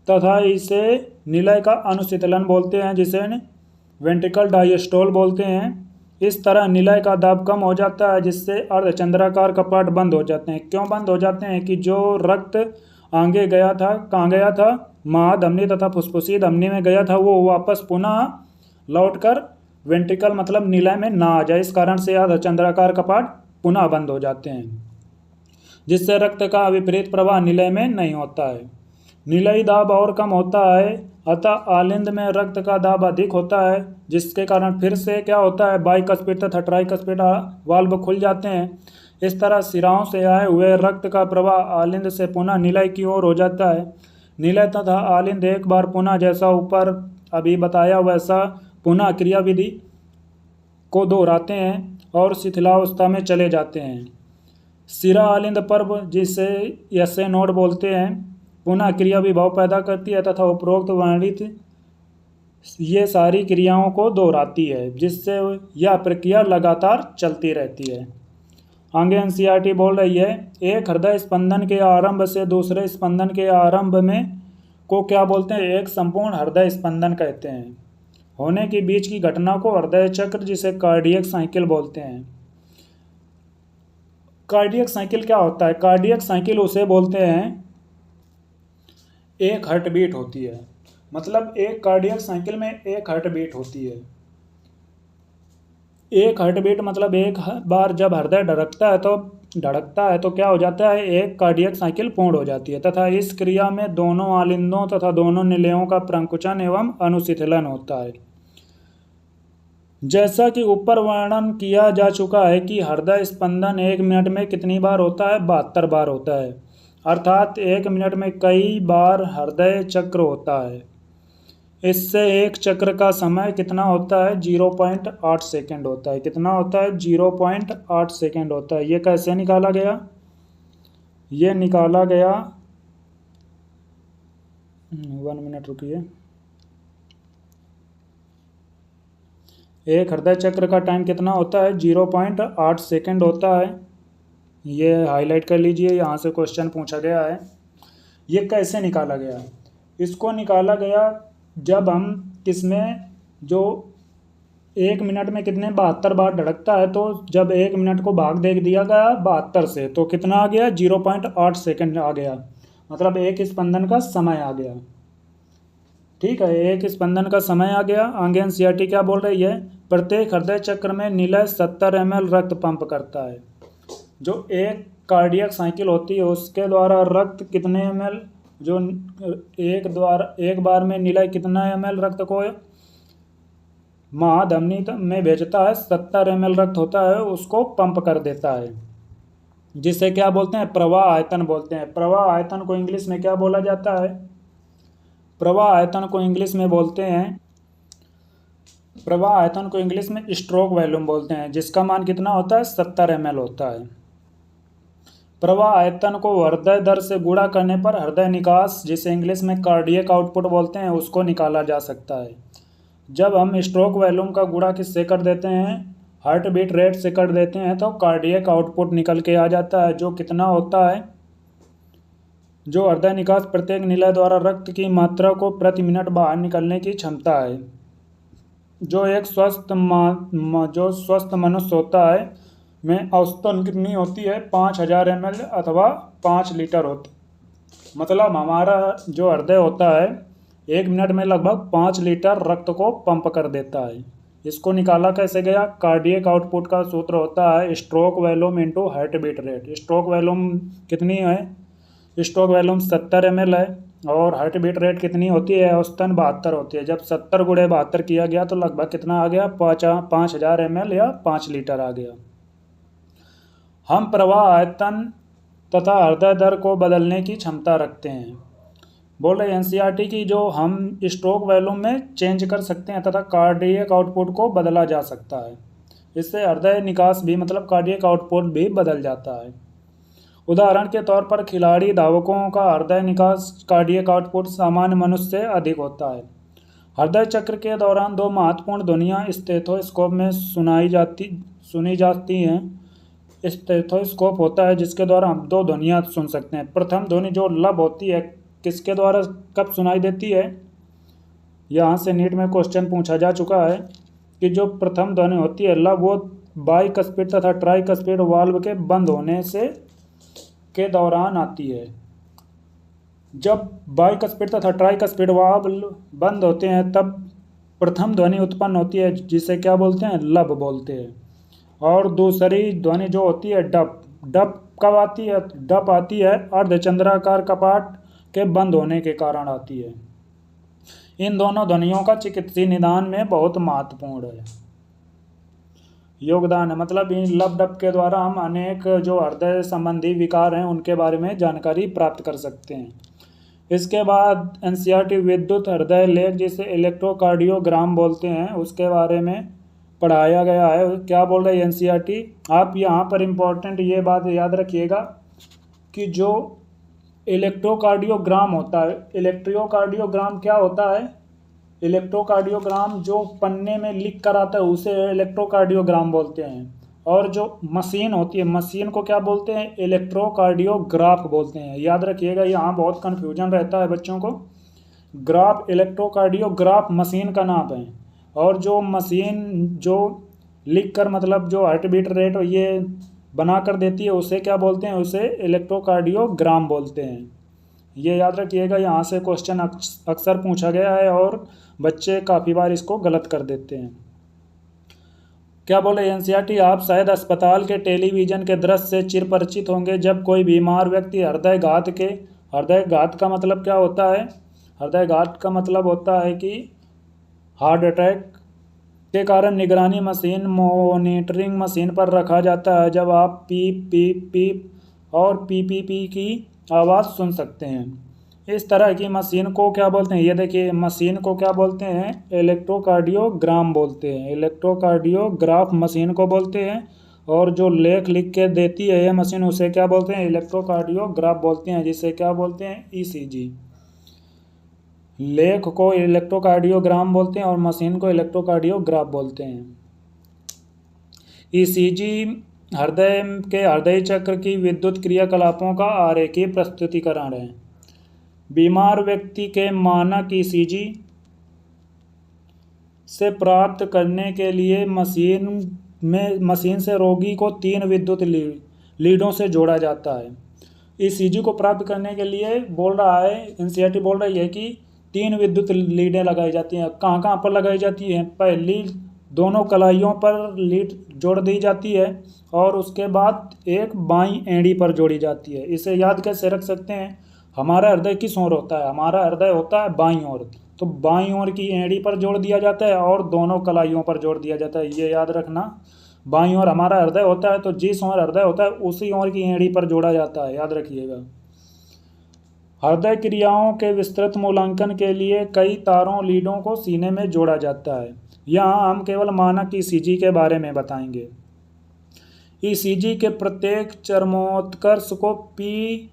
तथा इसे निलय का अनुशिथिलन बोलते हैं, जिसे वेंट्रिकल डायस्टोल बोलते हैं। इस तरह निलय का दाब कम हो जाता है, जिससे अर्धचंद्राकार कपाट बंद हो जाते हैं। क्यों बंद हो जाते हैं कि जो रक्त आगे गया था, कहाँ गया था, महाधमनी तथा फुसफुसी धमनी में गया था, वो वापस पुनः लौटकर वेंट्रिकल मतलब निलय में ना आ जाए। इस कारण से अर्धचंद्राकार कपाट पुनः बंद हो जाते हैं, जिससे रक्त का विपरीत प्रवाह निलय में नहीं होता है। निलयी दाब और कम होता है, अतः आलिंद में रक्त का दाब अधिक होता है, जिसके कारण फिर से क्या होता है, बाइकस्पिड तथा ट्राइकस्पिड वाल्व खुल जाते हैं। इस तरह सिराओं से आए हुए रक्त का प्रवाह आलिंद से पुनः निलय की ओर हो जाता है। निलय तथा आलिंद एक बार पुनः, जैसा ऊपर अभी बताया वैसा, पुनः क्रियाविधि को दोहराते हैं और शिथिलावस्था में चले जाते हैं। सिरा आलिंद पर्व, जिसे एसए नोड बोलते हैं, पुनः क्रिया विभव पैदा करती है तथा उपरोक्त वर्णित ये सारी क्रियाओं को दोहराती है, जिससे यह प्रक्रिया लगातार चलती रहती है। आगे एनसीईआरटी बोल रही है, एक हृदय स्पंदन के आरंभ से दूसरे स्पंदन के आरंभ में को क्या बोलते हैं, एक संपूर्ण हृदय स्पंदन कहते हैं। होने के बीच की घटना को हृदय चक्र, जिसे कार्डियक साइकिल बोलते हैं। कार्डियक साइकिल क्या होता है? कार्डियक साइकिल उसे बोलते हैं, एक हार्ट बीट होती है, मतलब एक कार्डियक साइकिल में एक हार्ट बीट होती है। एक हार्ट बीट मतलब एक बार जब हृदय धड़कता है तो क्या हो जाता है, एक कार्डियक साइकिल पूर्ण हो जाती है तथा इस क्रिया में दोनों आलिंदों तथा दोनों निलयों का प्रंकुचन एवं अनुशिथिलन होता है। जैसा कि ऊपर वर्णन किया जा चुका है कि हृदय स्पंदन 1 मिनट में कितनी बार होता है, 72 बार होता है, अर्थात 1 मिनट में कई बार हृदय चक्र होता है। इससे एक चक्र का समय कितना होता है, 0.8 सेकेंड होता है। कितना होता है, 0.8 सेकेंड होता है। ये कैसे निकाला गया? ये निकाला गया, 1 मिनट रुकिए। एक हृदय चक्र का टाइम कितना होता है, 0.8 सेकेंड होता है। ये हाईलाइट कर लीजिए, यहाँ से क्वेश्चन पूछा गया है। ये कैसे निकाला गया? इसको निकाला गया जब हम किसमें, जो 1 मिनट में कितने 72 बार धड़कता है, तो जब 1 मिनट को भाग दे दिया गया 72 से, तो कितना आ गया, 0.8 सेकेंड आ गया, मतलब एक स्पंदन का समय आ गया। ठीक है, एक स्पंदन का समय आ गया। आगे एनसीईआरटी क्या बोल रही है, प्रत्येक हृदय चक्र में निलय 70 ml रक्त पंप करता है। जो एक कार्डियक साइकिल होती है उसके द्वारा रक्त कितने ml, जो एक बार में निलय कितना ml रक्त को महाधमनी में भेजता है, 70 ml रक्त होता है, उसको पंप कर देता है, जिसे क्या बोलते हैं, प्रवाह आयतन बोलते हैं। प्रवाह आयतन को इंग्लिश में क्या बोला जाता है? प्रवाह आयतन को इंग्लिश में बोलते हैं, प्रवाह आयतन को इंग्लिश में स्ट्रोक वॉल्यूम बोलते हैं, जिसका मान कितना होता है, 70 ml होता है। प्रवाह आयतन को हृदय दर से गुणा करने पर हृदय निकास, जिसे इंग्लिश में कार्डियक आउटपुट बोलते हैं, उसको निकाला जा सकता है। जब हम स्ट्रोक वॉल्यूम का गुणा किससे कर देते हैं, हार्ट बीट रेट से कर देते हैं, तो कार्डियक आउटपुट निकल के आ जाता है, जो कितना होता है, जो हृदय निकास प्रत्येक निलय द्वारा रक्त की मात्रा को प्रति मिनट बाहर निकलने की क्षमता है। जो एक स्वस्थ मनुष्य होता है में औसतन कितनी होती है, 5000 ml अथवा 5 लीटर होती, मतलब हमारा जो हृदय होता है 1 मिनट में लगभग 5 लीटर रक्त को पंप कर देता है। इसको निकाला कैसे गया? कार्डियक आउटपुट का सूत्र होता है stroke volume into heart beat rate. Stroke volume कितनी है, स्ट्रोक वॉल्यूम 70 ml है, और हार्ट बीट रेट कितनी होती है, औसतन 72 होती है। जब 70 × 72 किया गया तो लगभग कितना आ गया, 5000 ml या 5 लीटर आ गया। हम प्रवाह आयतन तथा हृदय दर को बदलने की क्षमता रखते हैं। बोल रहे एनसीईआरटी की जो हम स्ट्रोक वॉल्यूम में चेंज कर सकते हैं तथा कार्डियक आउटपुट को बदला जा सकता है। इससे हृदय निकास भी, मतलब कार्डियक आउटपुट भी बदल जाता है। उदाहरण के तौर पर खिलाड़ी धावकों का हृदय निकास कार्डियक आउटपुट सामान्य मनुष्य से अधिक होता है। हृदय चक्र के दौरान 2 महत्वपूर्ण ध्वनियाँ स्टेथोस्कोप में सुनी जाती हैं। स्टेथोस्कोप होता है जिसके द्वारा हम 2 ध्वनियाँ सुन सकते हैं। प्रथम ध्वनि जो लब होती है, किसके द्वारा कब सुनाई देती है, यहाँ से नीट में क्वेश्चन पूछा जा चुका है कि जो प्रथम ध्वनि होती है लब, वो बाइकस्पिड तथा ट्राइकस्पिड वाल्व के बंद होने से के दौरान आती है। जब बाइकस्पिड तथा ट्राइकस्पिड वाल्व बंद होते हैं तब प्रथम ध्वनि उत्पन्न होती है, जिसे क्या बोलते हैं, लब बोलते हैं। और दूसरी ध्वनि जो होती है डब कब आती है? डप आती है अर्धचंद्राकार कपाट के बंद होने के कारण आती है। इन दोनों ध्वनियों का चिकित्सीय निदान में बहुत महत्वपूर्ण है योगदान है। मतलब इन लब डप के द्वारा हम अनेक जो हृदय संबंधी विकार हैं उनके बारे में जानकारी प्राप्त कर सकते हैं। इसके बाद एनसीईआरटी विद्युत हृदय लेख, जिसे इलेक्ट्रोकार्डियोग्राम बोलते हैं, उसके बारे में पढ़ाया गया है। क्या बोल रहा है एनसीईआरटी? आप यहाँ पर इम्पोर्टेंट ये बात याद रखिएगा कि जो इलेक्ट्रोकार्डियोग्राम होता है, इलेक्ट्रोकार्डियोग्राम क्या होता है? इलेक्ट्रोकार्डियोग्राम जो पन्ने में लिख कर आता है उसे इलेक्ट्रोकार्डियोग्राम बोलते हैं, और जो मशीन होती है, मशीन को क्या बोलते हैं? इलेक्ट्रोकार्डियोग्राफ बोलते हैं। याद रखिएगा, यहाँ बहुत कन्फ्यूजन रहता है बच्चों को। ग्राफ, इलेक्ट्रोकार्डियोग्राफ मशीन का नाम है, और जो मशीन जो लिख कर मतलब जो हार्ट बीट रेट ये बना कर देती है उसे क्या बोलते हैं? उसे इलेक्ट्रोकार्डियोग्राम बोलते हैं। ये याद रखिएगा, यहाँ से क्वेश्चन अक्सर पूछा गया है और बच्चे काफ़ी बार इसको गलत कर देते हैं। क्या बोले एनसीईआरटी? आप शायद अस्पताल के टेलीविज़न के दृश्य से चिरपरिचित होंगे जब कोई बीमार व्यक्ति हृदयघात का मतलब क्या होता है? हृदयघात का मतलब होता है कि हार्ट अटैक के कारण निगरानी मशीन, मॉनिटरिंग मशीन पर रखा जाता है। जब आप पीप पीप पीप और पी पी पी की आवाज़ सुन सकते हैं। इस तरह की मशीन को क्या बोलते हैं? ये देखिए, मशीन को क्या बोलते हैं? इलेक्ट्रोकार्डियोग्राम बोलते हैं। इलेक्ट्रोकार्डियोग्राफ मशीन को बोलते हैं, और जो लेख लिख के देती है ये मशीन उसे क्या बोलते हैं? इलेक्ट्रोकार्डियोग्राफ बोलते हैं, जिसे क्या बोलते हैं? ईसीजी। लेख को इलेक्ट्रोकार्डियोग्राम बोलते हैं और मशीन को इलेक्ट्रोकार्डियोग्राफ बोलते हैं। ईसीजी हृदय चक्र की विद्युत क्रियाकलापों का आरेखीय प्रस्तुतिकरण है। बीमार व्यक्ति के मानक ईसीजी से प्राप्त करने के लिए मशीन से रोगी को 3 विद्युत लीडों से जोड़ा जाता है। ईसीजी को प्राप्त करने के लिए बोल रहा है एनसीईआरटी बोल रही है कि 3 विद्युत लीडें लगाई जाती हैं। कहाँ कहाँ पर लगाई जाती हैं? पहली दोनों कलाइयों पर लीड जोड़ दी जाती है, और उसके बाद एक बाईं एड़ी पर जोड़ी जाती है। इसे याद कैसे रख सकते हैं? हमारा हृदय किस ओर होता है? हमारा हृदय होता है बाईं ओर, तो बाईं ओर की एड़ी पर जोड़ दिया जाता है और दोनों कलाइयों पर जोड़ दिया जाता है। ये याद रखना, बाईं ओर हमारा हृदय होता है तो जिस ओर हृदय होता है उसी ओर की एड़ी पर जोड़ा जाता है, याद रखिएगा। हृदय क्रियाओं के विस्तृत मूल्यांकन के लिए कई तारों लीडों को सीने में जोड़ा जाता है। यहाँ हम केवल मानक ईसीजी के बारे में बताएंगे। ईसीजी के प्रत्येक चरमोत्कर्ष को पी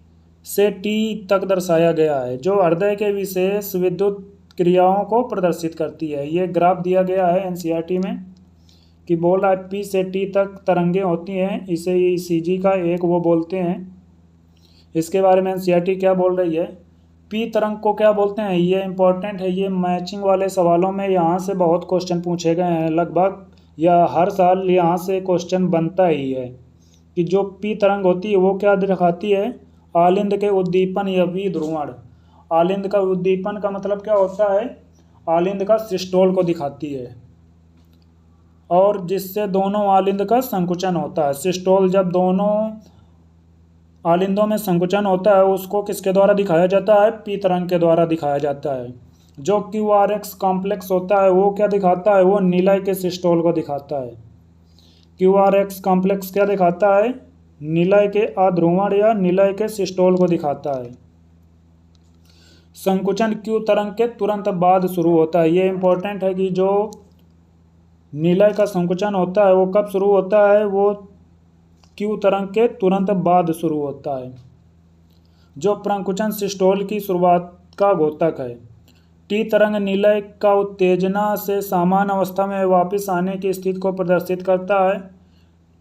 से टी तक दर्शाया गया है, जो हृदय के विशेष विद्युत क्रियाओं को प्रदर्शित करती है। ये ग्राफ दिया गया है एनसीईआरटी में कि बोल रहा है पी से टी तक तरंगें होती हैं, इसे ईसीजी का एक वो बोलते हैं। इसके बारे में एनसीईआरटी क्या बोल रही है? पी तरंग को क्या बोलते हैं? ये इंपॉर्टेंट है, ये मैचिंग वाले सवालों में यहाँ से बहुत क्वेश्चन पूछे गए हैं। लगभग या हर साल यहाँ से क्वेश्चन बनता ही है कि जो पी तरंग होती है वो क्या दिखाती है? आलिंद के उद्दीपन या विध्रुवण। आलिंद का उद्दीपन का मतलब क्या होता है? आलिंद का सिस्टोल को दिखाती है, और जिससे दोनों आलिंद का संकुचन होता है। सिस्टोल जब दोनों आलिंदों में संकुचन होता है उसको किसके द्वारा दिखाया जाता है? पी तरंग के द्वारा दिखाया जाता है। जो क्यूआरएक्स कॉम्प्लेक्स होता है वो क्या दिखाता है? वो निलय के सिस्टोल को दिखाता है। क्यूआरएक्स कॉम्प्लेक्स क्या दिखाता है? निलय के अध्रुवण या निलय के सिस्टोल को दिखाता है। संकुचन क्यू तरंग के तुरंत बाद शुरू होता है। ये इंपॉर्टेंट है कि जो निलय का संकुचन होता है वो कब शुरू होता है? वो क्यू तरंग के तुरंत बाद शुरू होता है। जो प्रंकुचन सिस्टोल की शुरुआत का घोतक है। टी तरंग निलय का उत्तेजना से सामान्य अवस्था में वापस आने की स्थिति को प्रदर्शित करता है।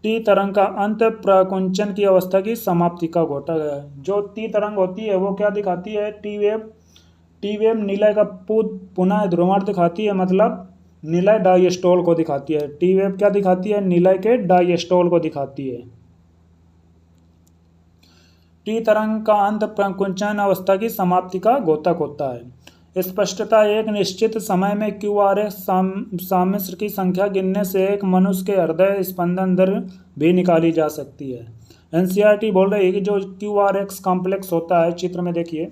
टी तरंग का अंत प्रकुंचन की अवस्था की समाप्ति का घोतक है। जो टी तरंग होती है वो क्या दिखाती है? टी वेव निलय का पुनः ध्रुवण दिखाती है, मतलब निलय डायस्टोल को दिखाती है। टी वेव क्या दिखाती है? निलय के डायस्टोल को दिखाती है। टी तरंग का अंत प्रकुंचन अवस्था की समाप्ति का घोतक होता है। स्पष्टता एक निश्चित समय में क्यूआरएस सम्मिश्र की संख्या गिनने से एक मनुष्य के हृदय स्पंदन दर भी निकाली जा सकती है। एनसीईआरटी बोल रही है कि जो क्यूआरएक्स कॉम्प्लेक्स होता है, चित्र में देखिए,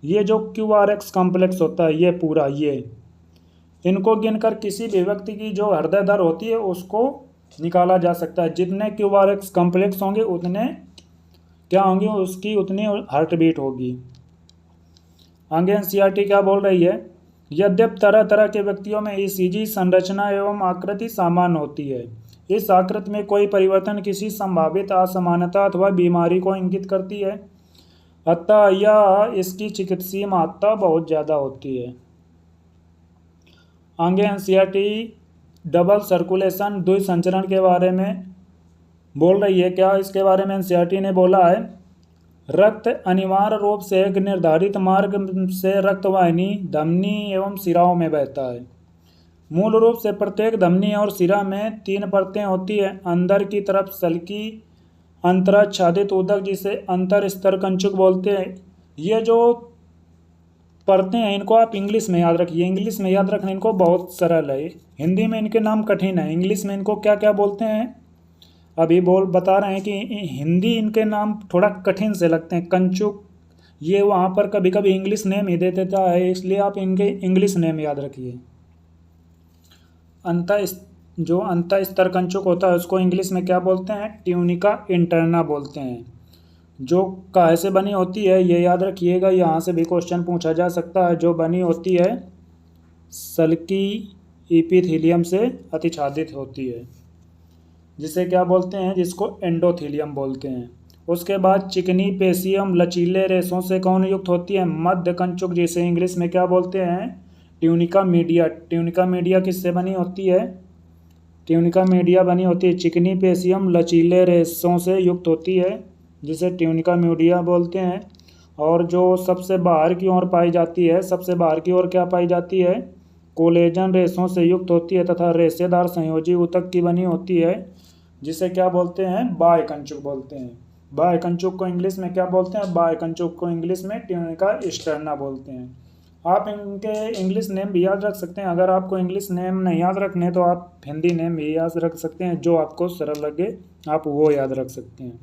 ये जो क्यूआरएक्स कॉम्प्लेक्स होता है, ये पूरा, ये इनको गिनकर किसी भी व्यक्ति की जो हृदय दर होती है उसको निकाला जा सकता है। जितने क्यूआरएक्स कॉम्प्लेक्स होंगे उतने क्या होंगे, उसकी उतनी हार्ट बीट होगी। आगे एनसीईआरटी क्या बोल रही है, यद्यप तरह तरह के व्यक्तियों में ईसीजी संरचना एवं आकृति समान होती है, इस आकृति में कोई परिवर्तन किसी संभावित असमानता अथवा बीमारी को इंगित करती है, अतः यह इसकी चिकित्सीय महत्ता बहुत ज़्यादा होती है। आगे एनसीईआरटी डबल सर्कुलेशन द्विसंचरण के बारे में बोल रही है। क्या इसके बारे में एनसीईआरटी ने बोला है, रक्त अनिवार्य रूप से एक निर्धारित मार्ग से रक्तवाहिनी, धमनी एवं सिराओं में बहता है। मूल रूप से प्रत्येक धमनी और सिरा में 3 परतें होती है। अंदर की तरफ सल्की अंतराच्छादित उदक, जिसे अंतर स्तर कंचुक बोलते हैं। ये जो परतें हैं इनको आप इंग्लिश में याद रखिए, इंग्लिश में याद रखना इनको बहुत सरल है, हिंदी में इनके नाम कठिन है, इंग्लिश में इनको क्या क्या बोलते हैं अभी बता रहे हैं कि हिंदी इनके नाम थोड़ा कठिन से लगते हैं। कंचुक, ये वहाँ पर कभी कभी इंग्लिश नेम ही दे देता है, इसलिए आप इनके इंग्लिश नेम याद रखिए। जो अंत स्तर कंचुक होता है उसको इंग्लिश में क्या बोलते हैं, ट्यूनिका इंटरना बोलते हैं। जो काहे से बनी होती है ये याद रखिएगा, यहाँ से भी क्वेश्चन पूछा जा सकता है। जो बनी होती है सल्की एपिथेलियम से अतिछादित होती है, जिसे क्या बोलते हैं, जिसको एंडोथेलियम बोलते हैं। उसके बाद चिकनी पेशियम लचीले रेशों से कौन युक्त होती है, मध्य कंचुक, जिसे इंग्लिश में क्या बोलते हैं, ट्यूनिका मीडिया। ट्यूनिका मीडिया किससे बनी होती है, ट्यूनिका मीडिया बनी होती है चिकनी पेशियम लचीले रेशों से युक्त होती है, जिसे ट्यूनिका मीडिया बोलते हैं। और जो सबसे बाहर की ओर पाई जाती है, सबसे बाहर की ओर क्या पाई जाती है, कोलेजन रेशों से युक्त होती है तथा रेशेदार संयोजी ऊतक की बनी होती है, जिसे क्या बोलते हैं, बाह्य कंचुक बोलते हैं। बाह्य कंचुक को इंग्लिश में क्या बोलते हैं, बाह्य कंचुक को इंग्लिश में ट्यूनिका एक्सटर्ना बोलते हैं। आप इनके इंग्लिश नेम भी याद रख सकते हैं। अगर आपको इंग्लिश नेम नहीं याद रखने तो आप हिंदी नेम भी याद रख सकते हैं, जो आपको सरल लगे आप वो याद रख सकते हैं।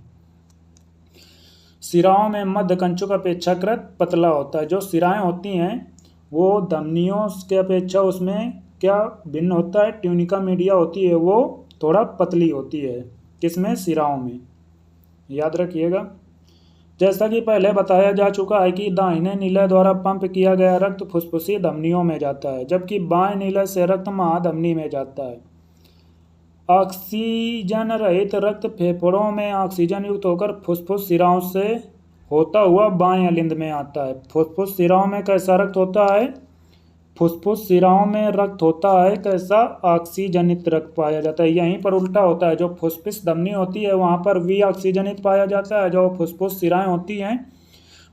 सिराओं में मध्य कंचुक अपेक्षाकृत पतला होता है। जो सिराएं होती हैं वो धमनियों के अपेक्षा उसमें क्या भिन्न होता है, ट्यूनिका मीडिया होती है वो थोड़ा पतली होती है, किसमें, सिराओं में, याद रखिएगा। जैसा कि पहले बताया जा चुका है कि दाहिने नीले द्वारा पंप किया गया रक्त फुसफुसी धमनियों में जाता है, जबकि बाएं नीले से रक्त महाधमनी में जाता है। ऑक्सीजन रहित रक्त फेफड़ों में ऑक्सीजन युक्त होकर फुसफुस सिराओं से होता हुआ बाएं अलिंद में आता है। फुसफुस सिराओं में कैसा रक्त होता है, फुसफुस सिराओं में रक्त होता है कैसा, ऑक्सीजनित रक्त पाया जाता है। यहीं पर उल्टा होता है, जो फुसफुस धमनी होती है वहाँ पर वी ऑक्सीजनित पाया जाता है, जो फुसफुस सिराएं होती हैं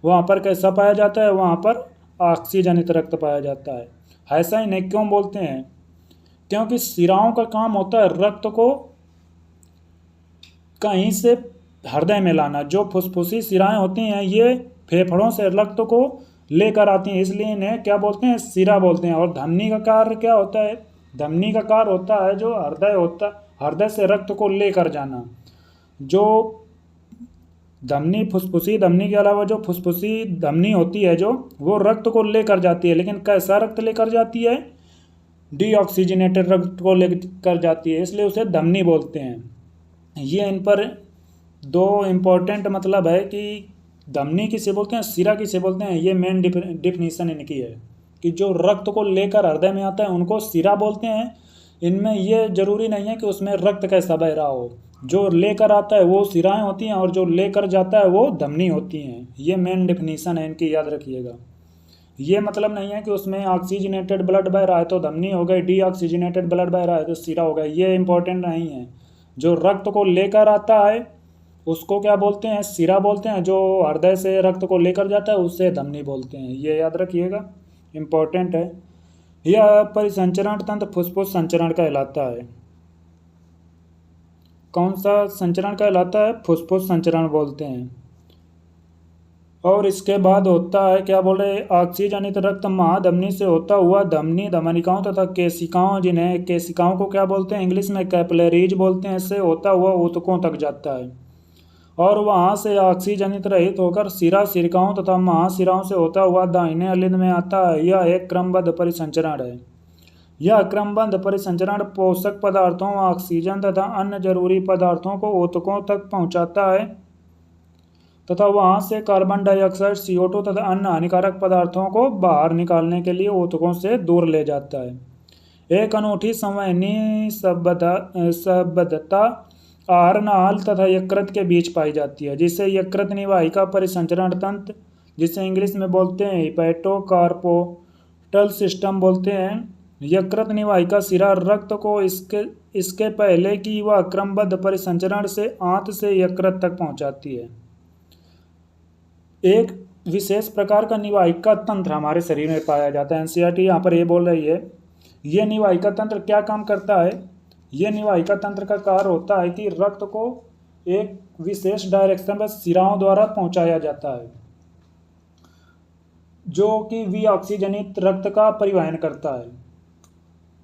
वहाँ पर कैसा पाया जाता है, वहाँ पर ऑक्सीजनित रक्त पाया जाता है। ऐसा इन्हें क्यों बोलते हैं, क्योंकि सिराओं का काम होता है रक्त को कहीं से हृदय में लाना। जो फुसफुसी सिराएं होती हैं ये फेफड़ों से रक्त को लेकर आती हैं, इसलिए इन्हें क्या बोलते हैं, सिरा बोलते हैं। और धमनी का कार्य क्या होता है, धमनी का कार्य होता है जो हृदय होता, हृदय से रक्त को लेकर जाना। जो धमनी, फुसफुसी धमनी के अलावा जो फुसफुसी धमनी होती है जो, वो रक्त को लेकर जाती है, लेकिन कैसा रक्त लेकर जाती है, डीऑक्सीजनेटेड रक्त को लेकर जाती है, इसलिए उसे धमनी बोलते हैं। ये इन पर 2 इम्पोर्टेंट मतलब है कि धमनी किसे बोलते हैं, सिरा किसे बोलते हैं, ये मेन डिफिनीशन इनकी है कि जो रक्त को लेकर हृदय में आता है उनको सिरा बोलते हैं। इनमें ये जरूरी नहीं है कि उसमें रक्त कैसा बह रहा हो, जो लेकर आता है वो सिराएं होती हैं और जो लेकर जाता है वो धमनी होती हैं। ये मेन डिफिनीशन है इनकी, याद रखिएगा। ये मतलब नहीं है कि उसमें ऑक्सीजनेटेड ब्लड बह रहा है तो धमनी हो गई, डीऑक्सीजनेटेड ब्लड बह रहा है तो सिरा हो गया, ये इंपॉर्टेंट नहीं है। जो रक्त को लेकर आता है उसको क्या बोलते हैं, सिरा बोलते हैं। जो हृदय से रक्त को लेकर जाता है उससे धमनी बोलते हैं, ये याद रखिएगा, इम्पोर्टेंट है। यह परिसंचरण तंत्र फुसफुस संचरण कहलाता है। कौन सा संचरण कहलाता है, फुसफुस संचरण बोलते हैं। और इसके बाद होता है क्या बोल रहे, ऑक्सीजनित रक्त महाधमनी से होता हुआ धमनी, धमनिकाओं तथा केशिकाओं, जिन्हें केशिकाओं को क्या बोलते हैं इंग्लिश में कैपिलरीज बोलते हैं, से होता हुआ ऊतकों तक जाता है और वहां से ऑक्सीजनित रहित होकर सिरा, सिरकाओं तथा महासिराओं से होता हुआ दाहिने अलिंद में आता है। यह एक क्रमबद्ध परिसंचरण है। यह क्रमबद्ध परिसंचरण पोषक पदार्थों, ऑक्सीजन तथा अन्य जरूरी पदार्थों को ऊतकों तक पहुंचाता है तथा वहां से कार्बन डाइऑक्साइड, CO2 तथा अन्य हानिकारक पदार्थों को बाहर निकालने के लिए ऊतकों से दूर ले जाता है। एक अनूठी संवहनी संबद्धता आहार नाल तथा यकृत के बीच पाई जाती है, जिसे यकृत निवाहिका परिसंचरण तंत्र, जिसे इंग्लिश में बोलते हैं हिपैटोकार्पोटल सिस्टम बोलते हैं। यकृत निवाहिका सिरा रक्त को इसके पहले कि वह क्रमबद्ध परिसंचरण से आंत से यकृत तक पहुंचाती है। एक विशेष प्रकार का निवाहिका तंत्र हमारे शरीर में पाया जाता है। एनसीईआरटी यहाँ पर ये बोल रही है, ये निवाहिका तंत्र क्या काम करता है। ये निवाहिका तंत्र का कार्य होता है कि रक्त को एक विशेष डायरेक्शन में सिराओं द्वारा पहुंचाया जाता है, जो कि विऑक्सीजनित रक्त का परिवहन करता है।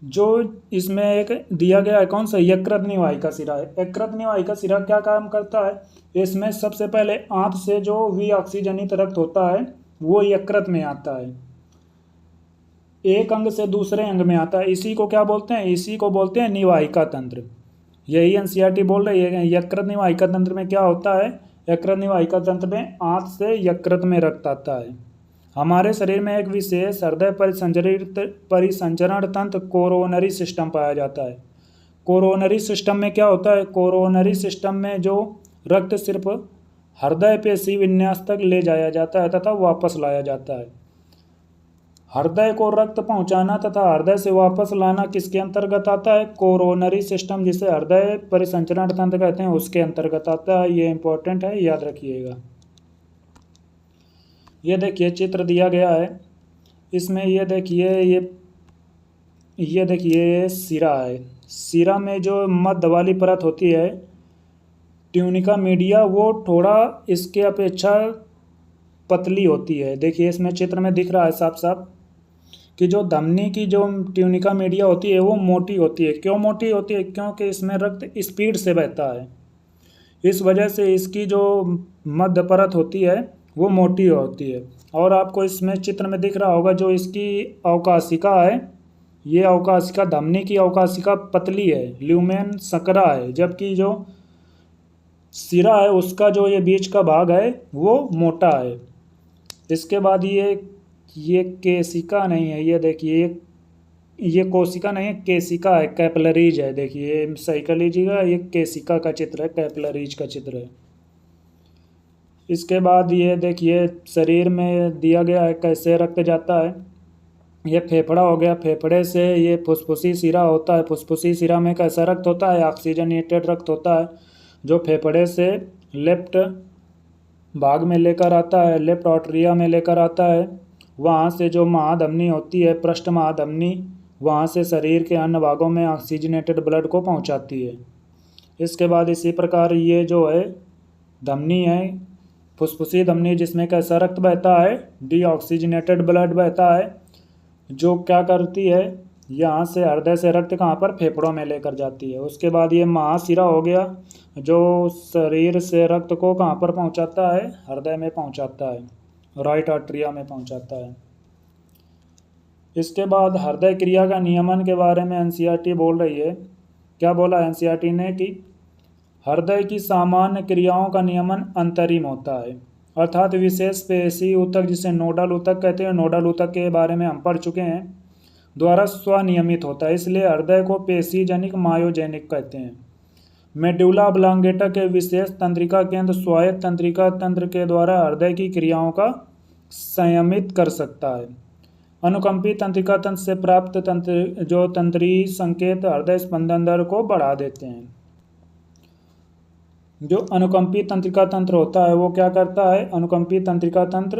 जो इसमें एक दिया गया है, कौन सा, यकृत निवाहिका सिरा है। यकृत निवाहिका सिरा क्या काम करता है, इसमें सबसे पहले आंत से जो विऑक्सीजनित रक्त होता है वो यकृत में आता है, एक अंग से दूसरे अंग में आता है। इसी को क्या बोलते हैं, इसी को बोलते हैं निवाहिका तंत्र। यही एनसीईआरटी बोल रही है। यकृत निवाहिका तंत्र में क्या होता है, यकृत निवाहिका तंत्र में आंत से यकृत में रक्त आता है। हमारे शरीर में एक विशेष हृदय परिसंचरण तंत्र कोरोनरी सिस्टम पाया जाता है। कोरोनरी सिस्टम में क्या होता है, कोरोनरी सिस्टम में जो रक्त सिर्फ हृदय पेशी विन्यास तक ले जाया जाता है तथा वापस लाया जाता है। हृदय को रक्त पहुंचाना तथा हृदय से वापस लाना किसके अंतर्गत आता है, कोरोनरी सिस्टम, जिसे हृदय परिसंचरण तंत्र कहते हैं, उसके अंतर्गत आता है। ये इंपॉर्टेंट है, याद रखिएगा। ये देखिए चित्र दिया गया है, इसमें ये देखिए ये देखिए सिरा है। सिरा में जो मध्य वाली परत होती है ट्यूनिका मीडिया, वो थोड़ा इसके अपेक्षा पतली होती है। देखिए इसमें चित्र में दिख रहा है साफ साफ कि जो धमनी की जो ट्यूनिका मीडिया होती है वो मोटी होती है। क्यों मोटी होती है, क्योंकि इसमें रक्त स्पीड से बहता है, इस वजह से इसकी जो मध्य परत होती है वो मोटी होती है। और आपको इसमें चित्र में दिख रहा होगा जो इसकी अवकाशिका है, ये अवकाशिका, धमनी की अवकाशिका पतली है, ल्यूमेन संकरा है, जबकि जो सिरा है उसका जो ये बीच का भाग है वो मोटा है। इसके बाद ये केशिका नहीं है, ये देखिए ये कोशिका नहीं है, केशिका है, कैपिलरीज है। देखिए सही कर लीजिएगा, ये केशिका का चित्र है, कैपिलरीज का चित्र है। इसके बाद ये देखिए शरीर में दिया गया है कैसे रक्त जाता है। ये फेफड़ा हो गया, फेफड़े से ये फुसफुसी सिरा होता है। फुसफुसी सिरा में कैसा रक्त होता है, ऑक्सीजनेटेड रक्त होता है, जो फेफड़े से लेफ्ट भाग में लेकर आता है, लेफ्ट आर्टरिया में लेकर आता है। वहाँ से जो महाधमनी होती है, पृष्ठ महाधमनी, वहाँ से शरीर के अन्य भागों में ऑक्सीजनेटेड ब्लड को पहुँचाती है। इसके बाद इसी प्रकार ये जो है धमनी है, फुसफुसी धमनी, जिसमें कैसा रक्त बहता है, डीऑक्सीजनेटेड ब्लड बहता है, जो क्या करती है, यहाँ से हृदय से रक्त कहाँ पर, फेफड़ों में लेकर जाती है। उसके बाद ये महाशिरा हो गया, जो शरीर से रक्त को कहाँ पर पहुँचाता है, हृदय में पहुँचाता है, राइट आर्टरिया में पहुँचाता है। इसके बाद हृदय क्रिया का नियमन के बारे में एनसीईआरटी बोल रही है। क्या बोला एनसीईआरटी ने कि हृदय की सामान्य क्रियाओं का नियमन अंतरिम होता है, अर्थात विशेष पेशी ऊतक, जिसे नोडल ऊतक कहते हैं, नोडल ऊतक के बारे में हम पढ़ चुके हैं, द्वारा स्वनियमित होता है। इसलिए हृदय को पेशीजनिक मायोजेनिक कहते हैं। मेडुला ऑब्लांगेटा के विशेष तंत्रिका केंद्र स्वायत्त तंत्रिका तंत्र के द्वारा हृदय की क्रियाओं का संयमित कर सकता है। अनुकंपी तंत्रिका तंत्र से प्राप्त तंत्रीय संकेत हृदय स्पंदन दर को बढ़ा देते हैं। जो अनुकंपी तंत्रिका तंत्र होता है वो क्या करता है, अनुकंपी तंत्रिका तंत्र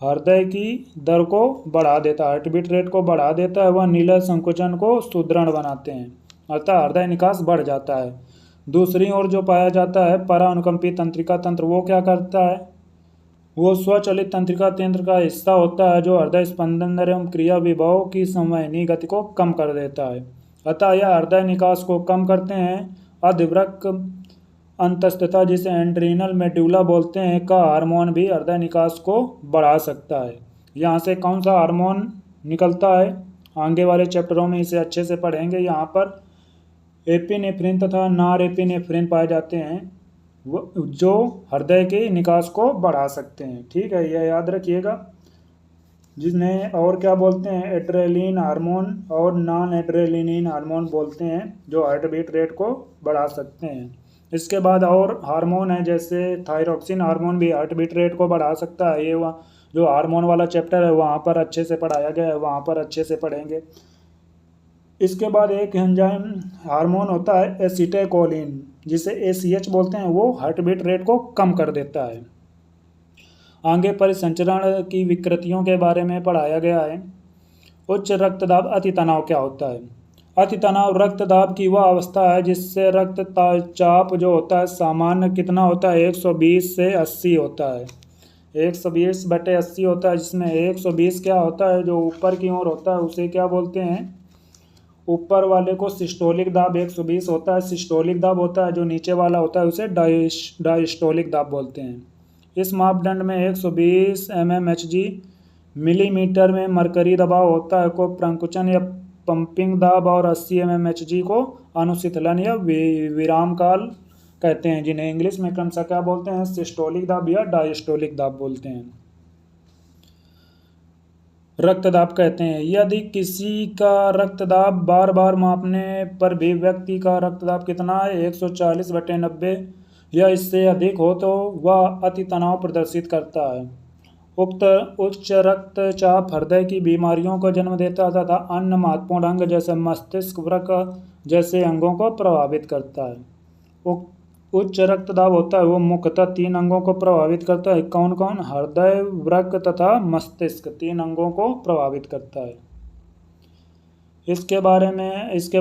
हृदय की दर को बढ़ा देता है, हार्ट बीट रेट को बढ़ा देता है। वह नीला संकुचन को सुदृढ़ बनाते हैं, अर्थात हृदय निकास बढ़ जाता है। दूसरी ओर जो पाया जाता है परा अनुकंपी तंत्रिका तंत्र, वो क्या करता है, वो स्वचालित तंत्रिका तंत्र का हिस्सा होता है जो हृदय स्पंदन दर एवं क्रिया विभव की संवहनी गति को कम कर देता है। अतः यह हृदय निकास को कम करते हैं। अधिवृक्क अंतस्तः, जिसे एड्रीनल मेडुला बोलते हैं, का हार्मोन भी हृदय निकास को बढ़ा सकता है। यहाँ से कौन सा हार्मोन निकलता है, आगे वाले चैप्टरों में इसे अच्छे से पढ़ेंगे। यहाँ पर एपिनेफ्रिन तथा नॉर एपिनेफ्रिन पाए जाते हैं जो हृदय के निकास को बढ़ा सकते हैं। ठीक है, यह याद रखिएगा। जिन्हें और क्या बोलते हैं, एड्रेलिन हार्मोन और नॉन एड्रेलिन हार्मोन बोलते हैं, जो हार्ट बीट रेट को बढ़ा सकते हैं। इसके बाद और हार्मोन है, जैसे थायरॉक्सिन हार्मोन भी हार्ट बीट रेट को बढ़ा सकता है। ये वहाँ जो हार्मोन वाला चैप्टर है वहाँ पर अच्छे से पढ़ाया गया है, वहाँ पर अच्छे से पढ़ेंगे। इसके बाद एक एंजाइम हार्मोन होता है एसिटाइलकोलिन, जिसे ACH बोलते हैं, वो हार्ट बीट रेट को कम कर देता है। आगे परिसंचरण की विकृतियों के बारे में पढ़ाया गया है। उच्च रक्तदाब अति तनाव क्या होता है? अति तनाव रक्तदाब की वह अवस्था है जिससे रक्तचाप जो होता है सामान्य कितना होता है, 120 से 80 होता है। 120/80 होता है, जिसमें 120 क्या होता है, जो ऊपर की ओर होता है उसे क्या बोलते हैं, ऊपर वाले को सिस्टोलिक दाब 120 होता है। सिस्टोलिक दाब होता है जो नीचे वाला होता है उसे डायस्टोलिक दाब बोलते हैं। इस मापदंड में 120 mmHg मिलीमीटर में मरकरी दबाव होता है को प्रंकुचन या पंपिंग दाब, और 80 mmHg को अनुशीतलन या विराम काल कहते हैं, जिन्हें इंग्लिश में क्रमशः क्या बोलते हैं, सिस्टोलिक दाब या डायस्टोलिक दाब बोलते हैं। रक्तदाब कहते हैं, यदि किसी का रक्तदाब बार बार मापने पर भी व्यक्ति का रक्तदाब कितना है, 140/90 या इससे अधिक हो तो वह अति तनाव प्रदर्शित करता है। उच्च रक्तचाप हृदय की बीमारियों को जन्म देता है तथा अन्य महत्वपूर्ण अंग जैसे मस्तिष्क, वृक्क जैसे अंगों को प्रभावित करता है। उच्च रक्तदाब होता है वो मुख्यतः 3 अंगों को प्रभावित करता है। कौन कौन? हृदय, वृक्क तथा मस्तिष्क, 3 अंगों को प्रभावित करता है। इसके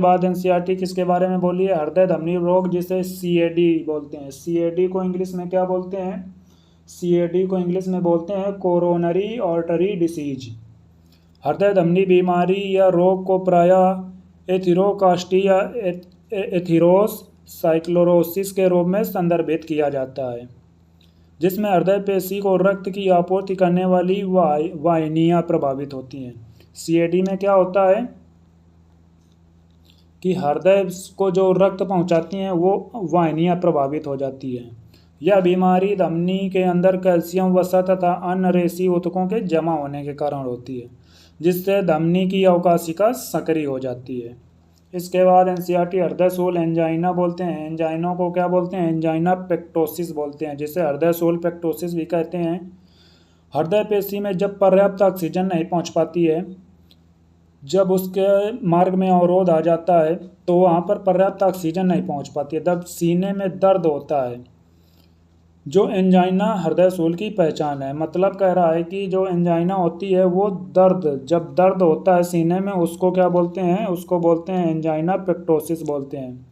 बाद NCERT किसके बारे में बोली है? हृदय धमनी रोग, जिसे CAD बोलते हैं। CAD को इंग्लिश में क्या बोलते हैं? CAD को इंग्लिश में बोलते हैं कोरोनरी आर्टरी डिसीज। हृदय धमनी बीमारी या रोग को प्रायः एथेरोकास्टी या एथीरोस साइक्लोरोसिस के रूप में संदर्भित किया जाता है, जिसमें हृदय पेशी को रक्त की आपूर्ति करने वाली वाहिनियां प्रभावित होती हैं। CAD में क्या होता है कि हृदय को जो रक्त पहुंचाती हैं वो वाहिनियां प्रभावित हो जाती हैं। यह बीमारी धमनी के अंदर कैल्शियम, वसा तथा अन्य रेसी ऊतकों के जमा होने के कारण होती है, जिससे धमनी की अवकाशिका सक्रिय हो जाती है। इसके बाद NCERT हृदय सोल एंजाइना बोलते हैं। एंजाइनों को क्या बोलते हैं? एंजाइना पेक्टोसिस बोलते हैं, जिसे हृदय सोल पेक्टोसिस भी कहते हैं। हृदय पेशी में जब पर्याप्त ऑक्सीजन नहीं पहुंच पाती है, जब उसके मार्ग में अवरोध आ जाता है तो वहाँ पर पर्याप्त ऑक्सीजन नहीं पहुंच पाती है, तब सीने में दर्द होता है, जो एंजाइना हृदय सोल की पहचान है। मतलब कह रहा है कि जो एंजाइना होती है वो जब दर्द होता है सीने में, उसको क्या बोलते हैं? उसको बोलते हैं एंजाइना पेक्टोसिस बोलते हैं।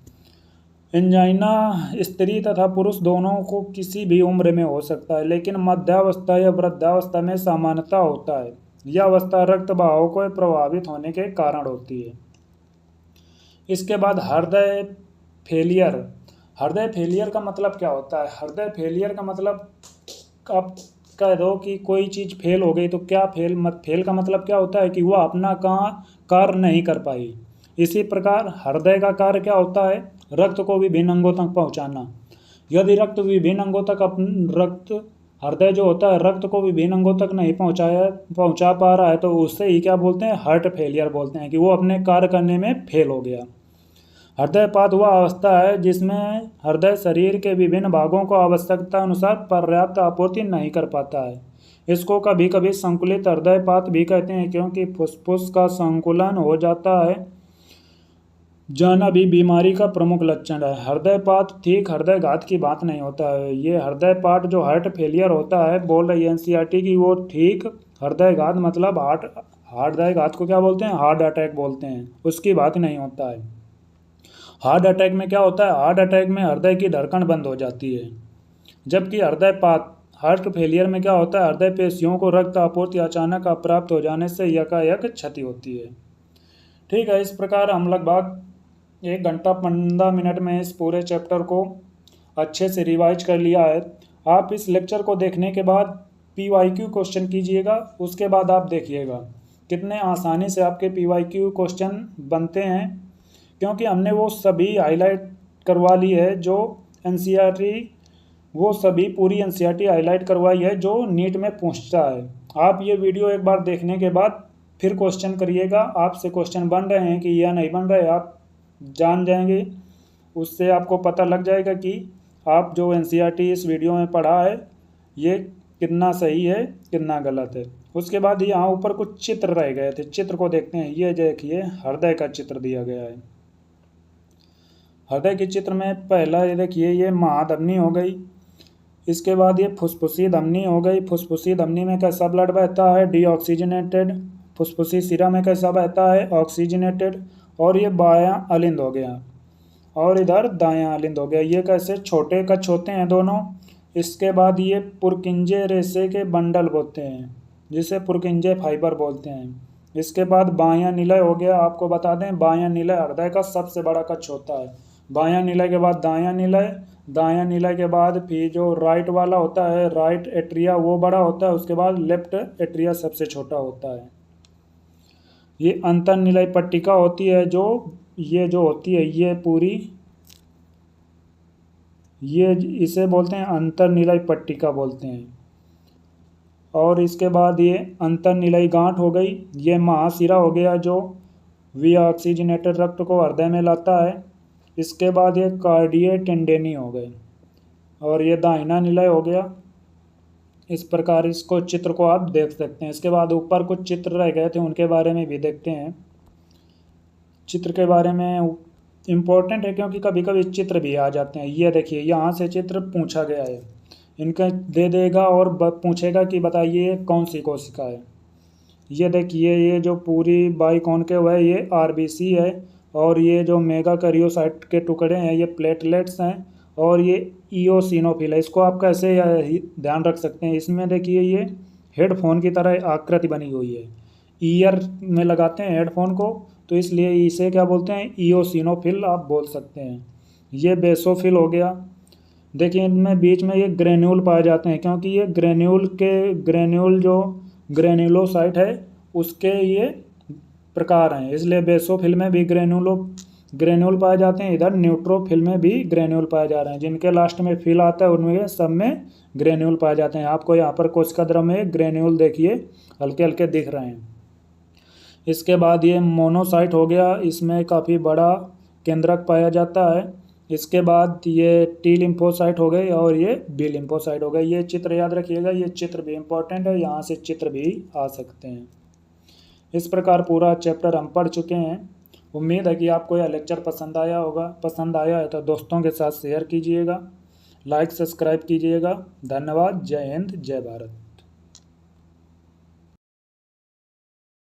एंजाइना स्त्री तथा पुरुष दोनों को किसी भी उम्र में हो सकता है, लेकिन मध्यावस्था या वृद्धावस्था में सामान्यता होता है। यह अवस्था रक्त बहाव को प्रभावित होने के कारण होती है। इसके बाद हृदय फेलियर। हृदय फेलियर का मतलब क्या होता है? हृदय फेलियर का मतलब, आप कह दो कि कोई चीज़ फेल हो गई तो क्या फेल का मतलब क्या होता है कि वह अपना कार्य नहीं कर पाई। इसी प्रकार हृदय का कार्य क्या होता है? रक्त को विभिन्न अंगों तक पहुंचाना। यदि हृदय जो होता है रक्त को विभिन्न अंगों तक नहीं पहुंचा पा रहा है, तो उससे ही क्या बोलते हैं? हार्ट फेलियर बोलते हैं, कि वो अपने कार्य करने में फेल हो गया। हृदयपात वह अवस्था है जिसमें हृदय शरीर के विभिन्न भागों को आवश्यकता अनुसार पर्याप्त आपूर्ति नहीं कर पाता है। इसको कभी कभी संकुलित हृदयपात भी कहते हैं, क्योंकि फुसफुस का संकुलन हो जाता है जाना भी बीमारी का प्रमुख लक्षण है। हृदयपात ठीक हृदयघात की बात नहीं होता है। ये हृदयपात जो हार्ट फेलियर होता है, बोल रही है NCERT की, वो ठीक हृदयघात मतलब हृदयघात को क्या बोलते हैं? हार्ट अटैक बोलते हैं, उसकी बात नहीं होता है। हार्ट अटैक में क्या होता है? हार्ट अटैक में हृदय की धड़कन बंद हो जाती है, जबकि हार्ट फेलियर में क्या होता है, हृदय पेशियों को रक्त आपूर्ति अचानक अप्राप्त हो जाने से यकायक क्षति होती है। ठीक है, इस प्रकार हम लगभग 1 घंटा 15 मिनट में इस पूरे चैप्टर को अच्छे से रिवाइज कर लिया है। आप इस लेक्चर को देखने के बाद PYQ क्वेश्चन कीजिएगा, उसके बाद आप देखिएगा कितने आसानी से आपके PYQ क्वेश्चन बनते हैं, क्योंकि हमने वो सभी हाईलाइट करवा ली है जो NCERT, वो सभी पूरी NCERT हाईलाइट करवाई है जो नीट में पूछता है। आप ये वीडियो एक बार देखने के बाद फिर क्वेश्चन करिएगा, आपसे क्वेश्चन बन रहे हैं कि या नहीं बन रहे, आप जान जाएंगे। उससे आपको पता लग जाएगा कि आप जो NCERT इस वीडियो में पढ़ा है ये कितना सही है कितना गलत है। उसके बाद यहाँ ऊपर कुछ चित्र रह गए थे, चित्र को देखते हैं। ये देखिए हृदय का चित्र दिया गया है। हृदय के चित्र में पहला ये देखिए, ये महाधमनी हो गई, इसके बाद ये फुसफुसी धमनी हो गई। फुसफुसी धमनी में कैसा ब्लड बहता है, डीऑक्सीजनेटेड। फुसफुसी सिरा में कैसा बहता है, ऑक्सीजनेटेड। और ये बायां अलिंद हो गया और इधर दायां अलिंद हो गया। ये कैसे छोटे कच्छ होते हैं दोनों। इसके बाद ये पुरकिंजे रेशे के बंडल बोलते हैं, जिसे पुरकिंजे फाइबर बोलते हैं। इसके बाद बायां निलय हो गया। आपको बता दें बायां निलय हृदय का सबसे बड़ा कच्छ होता है। बायां निलय के बाद दायां निलय, दायां निलय के बाद फिर जो राइट वाला होता है, राइट एट्रिया, वो बड़ा होता है। उसके बाद लेफ्ट एट्रिया सबसे छोटा होता है। ये अंतर निलय पट्टिका होती है, ये जो होती है ये पूरी, ये इसे बोलते हैं अंतर निलय पट्टिका बोलते हैं। और इसके बाद ये अंतर निलय गांठ हो गई। ये महाशिरा हो गया जो ऑक्सीजनेटेड रक्त को हृदय में लाता है। इसके बाद ये कार्डिये टेंडेनी हो गए और ये दाहिना निलय हो गया। इस प्रकार इसको चित्र को आप देख सकते हैं। इसके बाद ऊपर कुछ चित्र रह गए थे, उनके बारे में भी देखते हैं। चित्र के बारे में इम्पोर्टेंट है क्योंकि कभी कभी चित्र भी आ जाते हैं। ये देखिए यहाँ से चित्र पूछा गया है, इनका दे देगा और पूछेगा कि बताइए कौन सी कोशिका है। ये देखिए ये जो पूरी बाइकॉन्केव है ये RBC है, और ये जो मेगा कैरियोसाइट के टुकड़े हैं ये प्लेटलेट्स हैं, और ये इओसिनोफिल है। इसको आप कैसे ध्यान रख सकते हैं, इसमें देखिए ये हेडफोन की तरह आकृति बनी हुई है। ईयर में लगाते हैं हेडफोन को, तो इसलिए इसे क्या बोलते हैं, इओसिनोफिल आप बोल सकते हैं। ये बेसोफिल हो गया। देखिए इनमें बीच में ये ग्रेन्यूल पाए जाते हैं, क्योंकि ये ग्रेन्यूल जो ग्रेन्यूलोसाइट है उसके ये प्रकार हैं, इसलिए बेसोफिल में भी ग्रेन्यूल पाए जाते हैं। इधर न्यूट्रोफिल में भी ग्रेन्यूल पाए जा रहे हैं। जिनके लास्ट में फिल आता है उनमें सब में ग्रेन्यूल पाए जाते हैं। आपको यहाँ पर कोशिका द्रव में ग्रेन्यूल देखिए हल्के हल्के दिख रहे हैं। इसके बाद ये मोनोसाइट हो गया, इसमें काफ़ी बड़ा केंद्रक पाया जाता है। इसके बाद ये T लिम्फोसाइट हो गई और ये B लिम्फोसाइट हो गई। ये चित्र याद रखिएगा, ये चित्र भी इम्पोर्टेंट है, यहाँ से चित्र भी आ सकते हैं। इस प्रकार पूरा चैप्टर हम पढ़ चुके हैं। उम्मीद है कि आपको यह लेक्चर पसंद आया होगा। पसंद आया है तो दोस्तों के साथ शेयर कीजिएगा, लाइक सब्सक्राइब कीजिएगा। धन्यवाद। जय हिंद, जय भारत।